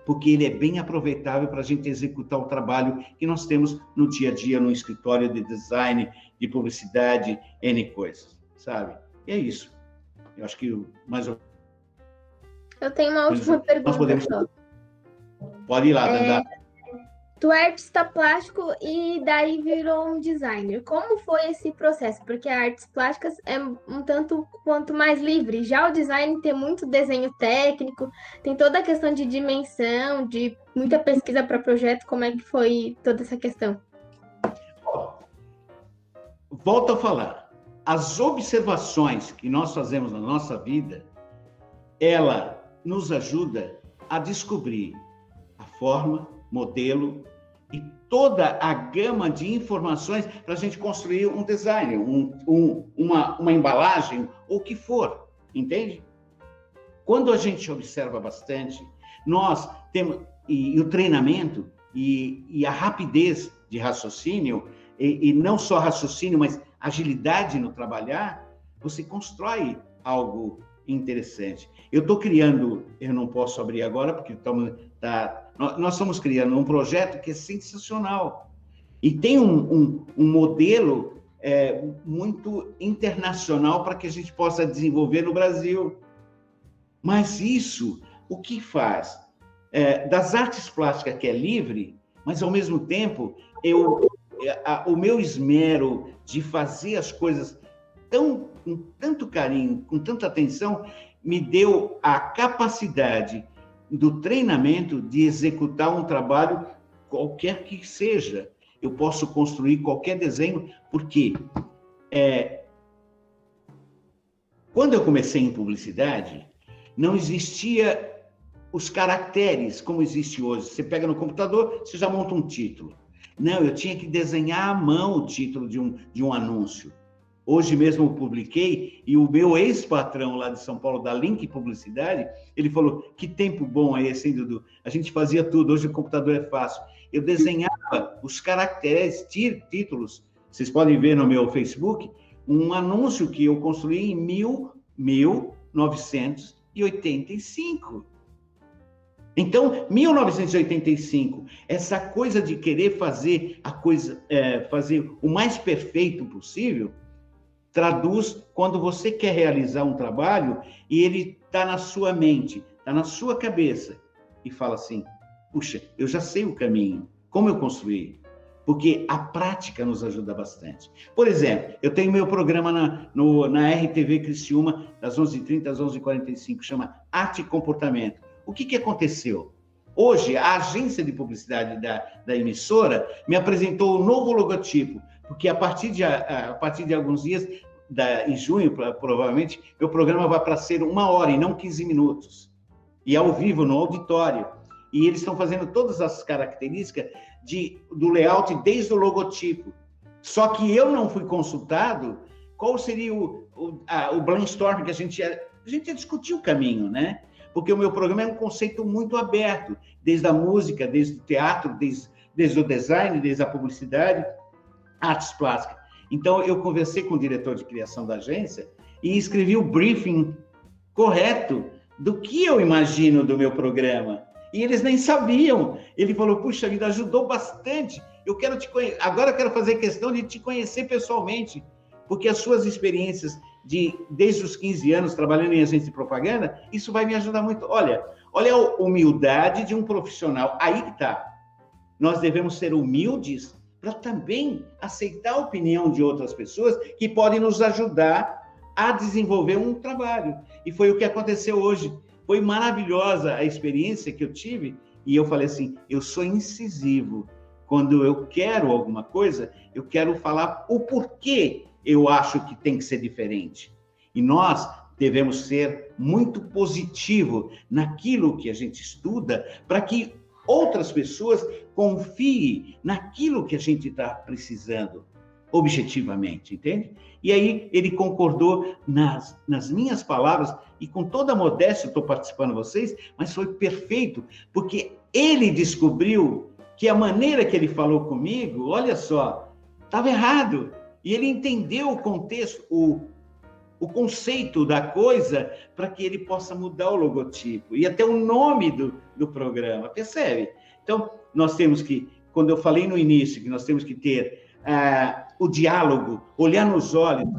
porque ele é bem aproveitável para a gente executar o trabalho que nós temos no dia a dia, no escritório de design, de publicidade, N coisas, sabe? E é isso. Eu acho que mais ou menos... Eu tenho uma última pergunta. Nós podemos... Pode ir lá, Dandara. Tu é artista plástico e daí virou um designer. Como foi esse processo? Porque artes plásticas é um tanto quanto mais livre. Já o design tem muito desenho técnico, tem toda a questão de dimensão, de muita pesquisa para projeto. Como é que foi toda essa questão? Volto a falar. As observações que nós fazemos na nossa vida, ela nos ajuda a descobrir a forma, modelo e toda a gama de informações para a gente construir um design, uma embalagem, ou o que for, entende? Quando a gente observa bastante, nós temos, e o treinamento e a rapidez de raciocínio, e não só raciocínio, mas agilidade no trabalhar, você constrói algo interessante. Eu estou criando, eu não posso abrir agora, porque nós estamos criando um projeto que é sensacional. E tem um modelo muito internacional para que a gente possa desenvolver no Brasil. Mas isso, o que faz? Das artes plásticas que é livre, mas ao mesmo tempo, o meu esmero de fazer as coisas com tanto carinho, com tanta atenção, me deu a capacidade do treinamento de executar um trabalho qualquer que seja. Eu posso construir qualquer desenho, porque quando eu comecei em publicidade, não existia os caracteres como existe hoje. Você pega no computador, você já monta um título. Não, eu tinha que desenhar à mão o título de um anúncio. Hoje mesmo eu publiquei, e o meu ex-patrão lá de São Paulo, da Link Publicidade, ele falou, que tempo bom é esse, hein, Dudu? A gente fazia tudo, hoje o computador é fácil. Eu desenhava os caracteres, títulos, vocês podem ver no meu Facebook, um anúncio que eu construí em 1985. Então, 1985, essa coisa de querer fazer a coisa, fazer o mais perfeito possível, traduz quando você quer realizar um trabalho e ele está na sua mente, está na sua cabeça, e fala assim, puxa, eu já sei o caminho, como eu construí? Porque a prática nos ajuda bastante. Por exemplo, eu tenho meu programa na RTV Criciúma, das 11h30 às 11h45, chama Arte e Comportamento. O que aconteceu? Hoje, a agência de publicidade da emissora me apresentou um novo logotipo, porque a partir de alguns dias, em junho, provavelmente, meu programa vai para ser 1 hora e não 15 minutos. E ao vivo, no auditório. E eles estão fazendo todas as características do layout desde o logotipo. Só que eu não fui consultado qual seria o brainstorm que a gente ia discutir o caminho, né? Porque o meu programa é um conceito muito aberto, desde a música, desde o teatro, desde o design, desde a publicidade, artes plásticas. Então, eu conversei com o diretor de criação da agência e escrevi o briefing correto do que eu imagino do meu programa. E eles nem sabiam. Ele falou, puxa vida, ajudou bastante. Agora eu quero fazer questão de te conhecer pessoalmente, porque as suas experiências desde os 15 anos trabalhando em agência de propaganda, isso vai me ajudar muito. Olha a humildade de um profissional. Aí que está. Nós devemos ser humildes para também aceitar a opinião de outras pessoas que podem nos ajudar a desenvolver um trabalho. E foi o que aconteceu hoje. Foi maravilhosa a experiência que eu tive, e eu falei assim, eu sou incisivo. Quando eu quero alguma coisa, eu quero falar o porquê eu acho que tem que ser diferente. E nós devemos ser muito positivo naquilo que a gente estuda, para que outras pessoas confiem naquilo que a gente está precisando, objetivamente, entende? E aí ele concordou nas minhas palavras, e com toda a modéstia estou participando de vocês, mas foi perfeito, porque ele descobriu que a maneira que ele falou comigo, olha só, estava errado. E ele entendeu o contexto, o conceito da coisa, para que ele possa mudar o logotipo e até o nome do programa, percebe? Então, nós temos que, quando eu falei no início, que nós temos que ter o diálogo, olhar nos olhos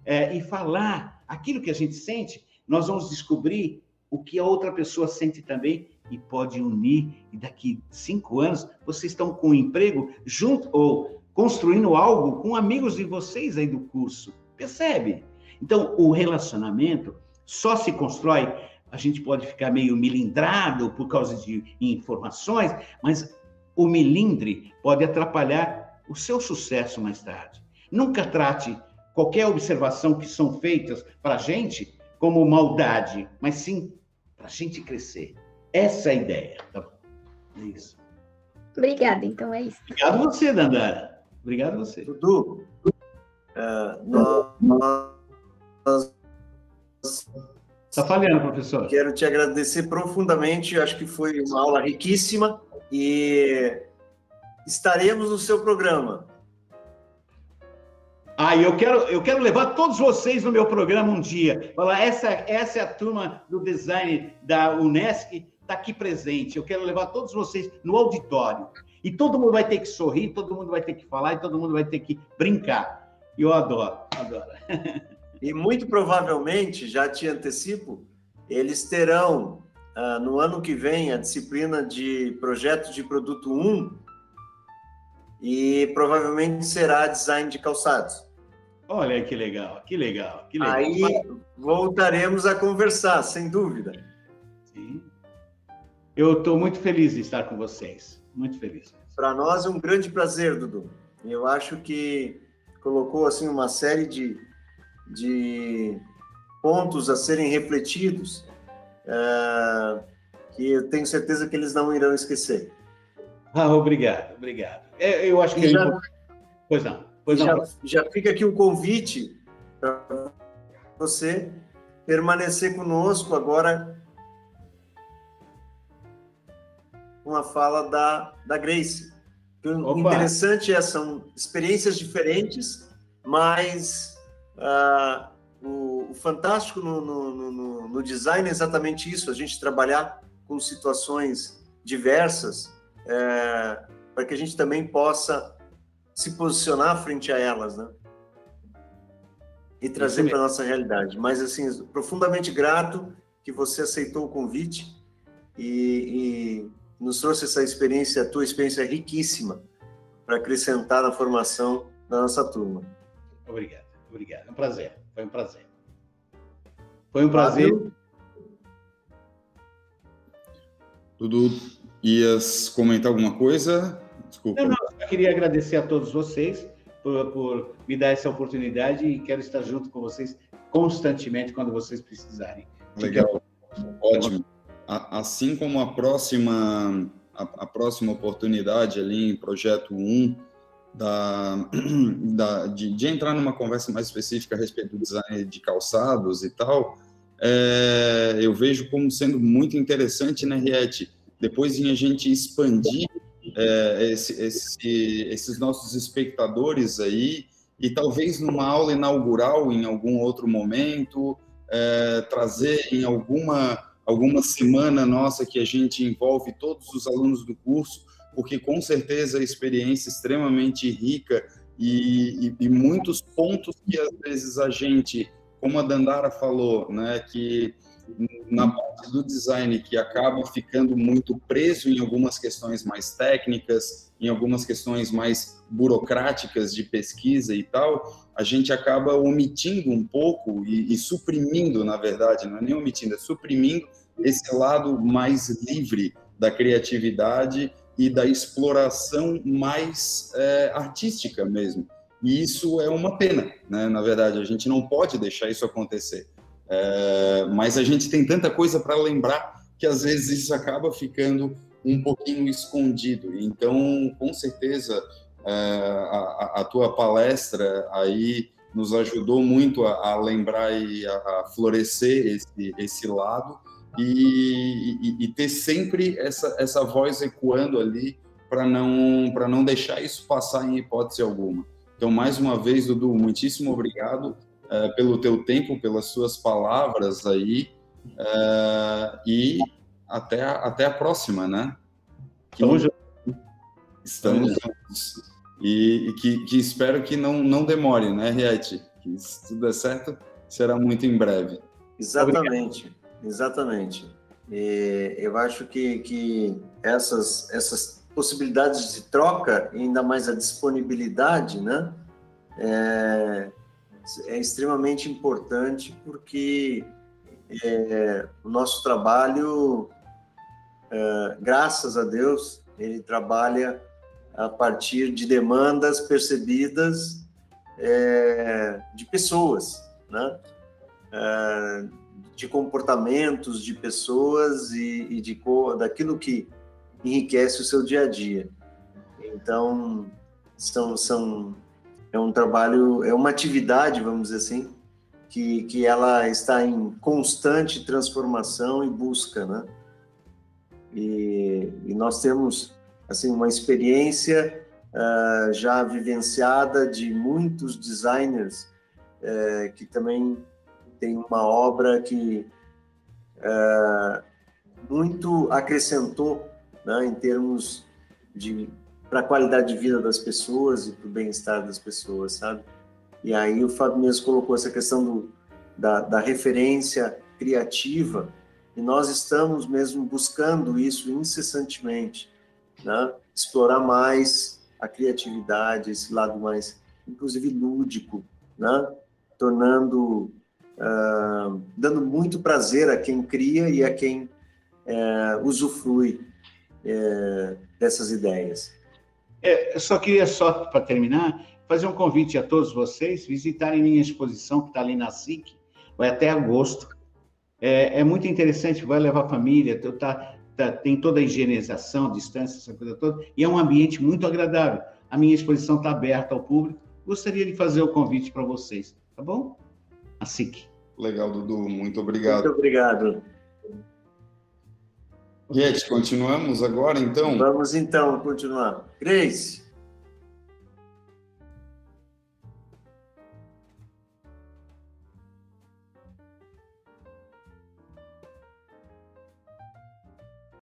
e falar aquilo que a gente sente, nós vamos descobrir o que a outra pessoa sente também e pode unir, e daqui 5 anos vocês estão com um emprego junto, ou construindo algo com amigos de vocês aí do curso, percebe? Então, o relacionamento só se constrói, a gente pode ficar meio melindrado por causa de informações, mas o melindre pode atrapalhar o seu sucesso mais tarde. Nunca trate qualquer observação que são feitas para a gente como maldade, mas sim para a gente crescer. Essa é a ideia, tá bom? É isso. Obrigada, então é isso. Obrigado você, Dandara. Obrigado a você. Dudu, Está falhando, professor. Quero te agradecer profundamente, acho que foi uma aula riquíssima e estaremos no seu programa. Eu quero levar todos vocês no meu programa um dia. Falar, essa é a turma do design da Unesc, está aqui presente. Eu quero levar todos vocês no auditório. E todo mundo vai ter que sorrir, todo mundo vai ter que falar, e todo mundo vai ter que brincar. E eu adoro. E muito provavelmente, já te antecipo, eles terão, no ano que vem, a disciplina de projeto de produto 1 e provavelmente será design de calçados. Olha que legal, que legal, que legal. Aí voltaremos a conversar, sem dúvida. Sim. Eu estou muito feliz de estar com vocês, muito feliz. Para nós é um grande prazer, Dudu. Eu acho que colocou assim uma série de pontos a serem refletidos, que eu tenho certeza que eles não irão esquecer. Obrigado, obrigado. Eu acho que... Pois não. Já fica aqui o convite para você permanecer conosco agora com a fala da Grace. O interessante são experiências diferentes, mas o fantástico no design é exatamente isso, a gente trabalhar com situações diversas, para que a gente também possa se posicionar frente a elas, né? E trazer para a nossa realidade. Mas, assim, profundamente grato que você aceitou o convite e nos trouxe essa experiência, a tua experiência riquíssima para acrescentar na formação da nossa turma. Obrigado, obrigado. É um prazer, foi um prazer. Foi um prazer. Dudu, ias comentar alguma coisa? Desculpa. Não, eu queria agradecer a todos vocês por me dar essa oportunidade e quero estar junto com vocês constantemente quando vocês precisarem. Legal, ótimo. Assim como a próxima oportunidade ali em Projeto 1, de entrar numa conversa mais específica a respeito do design de calçados e tal, eu vejo como sendo muito interessante, né, Riete? Depois a gente expandir esses nossos espectadores aí, e talvez numa aula inaugural em algum outro momento, trazer em alguma semana nossa que a gente envolve todos os alunos do curso, porque com certeza a experiência é extremamente rica e muitos pontos que às vezes a gente, como a Dandara falou, né, que na parte do design que acaba ficando muito preso em algumas questões mais técnicas, em algumas questões mais burocráticas de pesquisa e tal, a gente acaba omitindo um pouco e suprimindo, na verdade, não é nem omitindo, é suprimindo esse lado mais livre da criatividade e da exploração mais artística mesmo. E isso é uma pena, né? Na verdade, a gente não pode deixar isso acontecer. Mas a gente tem tanta coisa para lembrar que às vezes isso acaba ficando um pouquinho escondido. Então, com certeza, a tua palestra aí nos ajudou muito a lembrar e a florescer esse lado e ter sempre essa voz ecoando ali para não deixar isso passar em hipótese alguma. Então, mais uma vez, Dudu, muitíssimo obrigado pelo teu tempo, pelas suas palavras aí, e até a próxima, né? Estamos juntos. E que espero que não demore, né, Riete? Que se tudo der certo, será muito em breve. Exatamente, exatamente. Eu acho que essas possibilidades de troca, e ainda mais a disponibilidade, né, é extremamente importante, porque o nosso trabalho, graças a Deus, ele trabalha a partir de demandas percebidas de pessoas, né? De comportamentos de pessoas e daquilo que enriquece o seu dia a dia. Então, é um trabalho, é uma atividade, vamos dizer assim, que ela está em constante transformação e busca, né? E nós temos, assim, uma experiência já vivenciada de muitos designers que também tem uma obra que muito acrescentou, né, em termos para a qualidade de vida das pessoas e para o bem-estar das pessoas, sabe? E aí o Fábio mesmo colocou essa questão da referência criativa, E nós estamos mesmo buscando isso incessantemente, né? Explorar mais a criatividade, esse lado mais, inclusive, lúdico, né? Tornando, dando muito prazer a quem cria e a quem usufrui dessas ideias. Eu só queria, para terminar, fazer um convite a todos vocês visitarem minha exposição, que está ali na SIC, vai até agosto. É muito interessante, vai levar a família, tem toda a higienização, distância, essa coisa toda, e é um ambiente muito agradável. A minha exposição está aberta ao público. Gostaria de fazer o convite para vocês, tá bom? A SIC. Legal, Dudu, muito obrigado. Muito obrigado. Gente, continuamos agora, então? Vamos, então, continuar. Grace.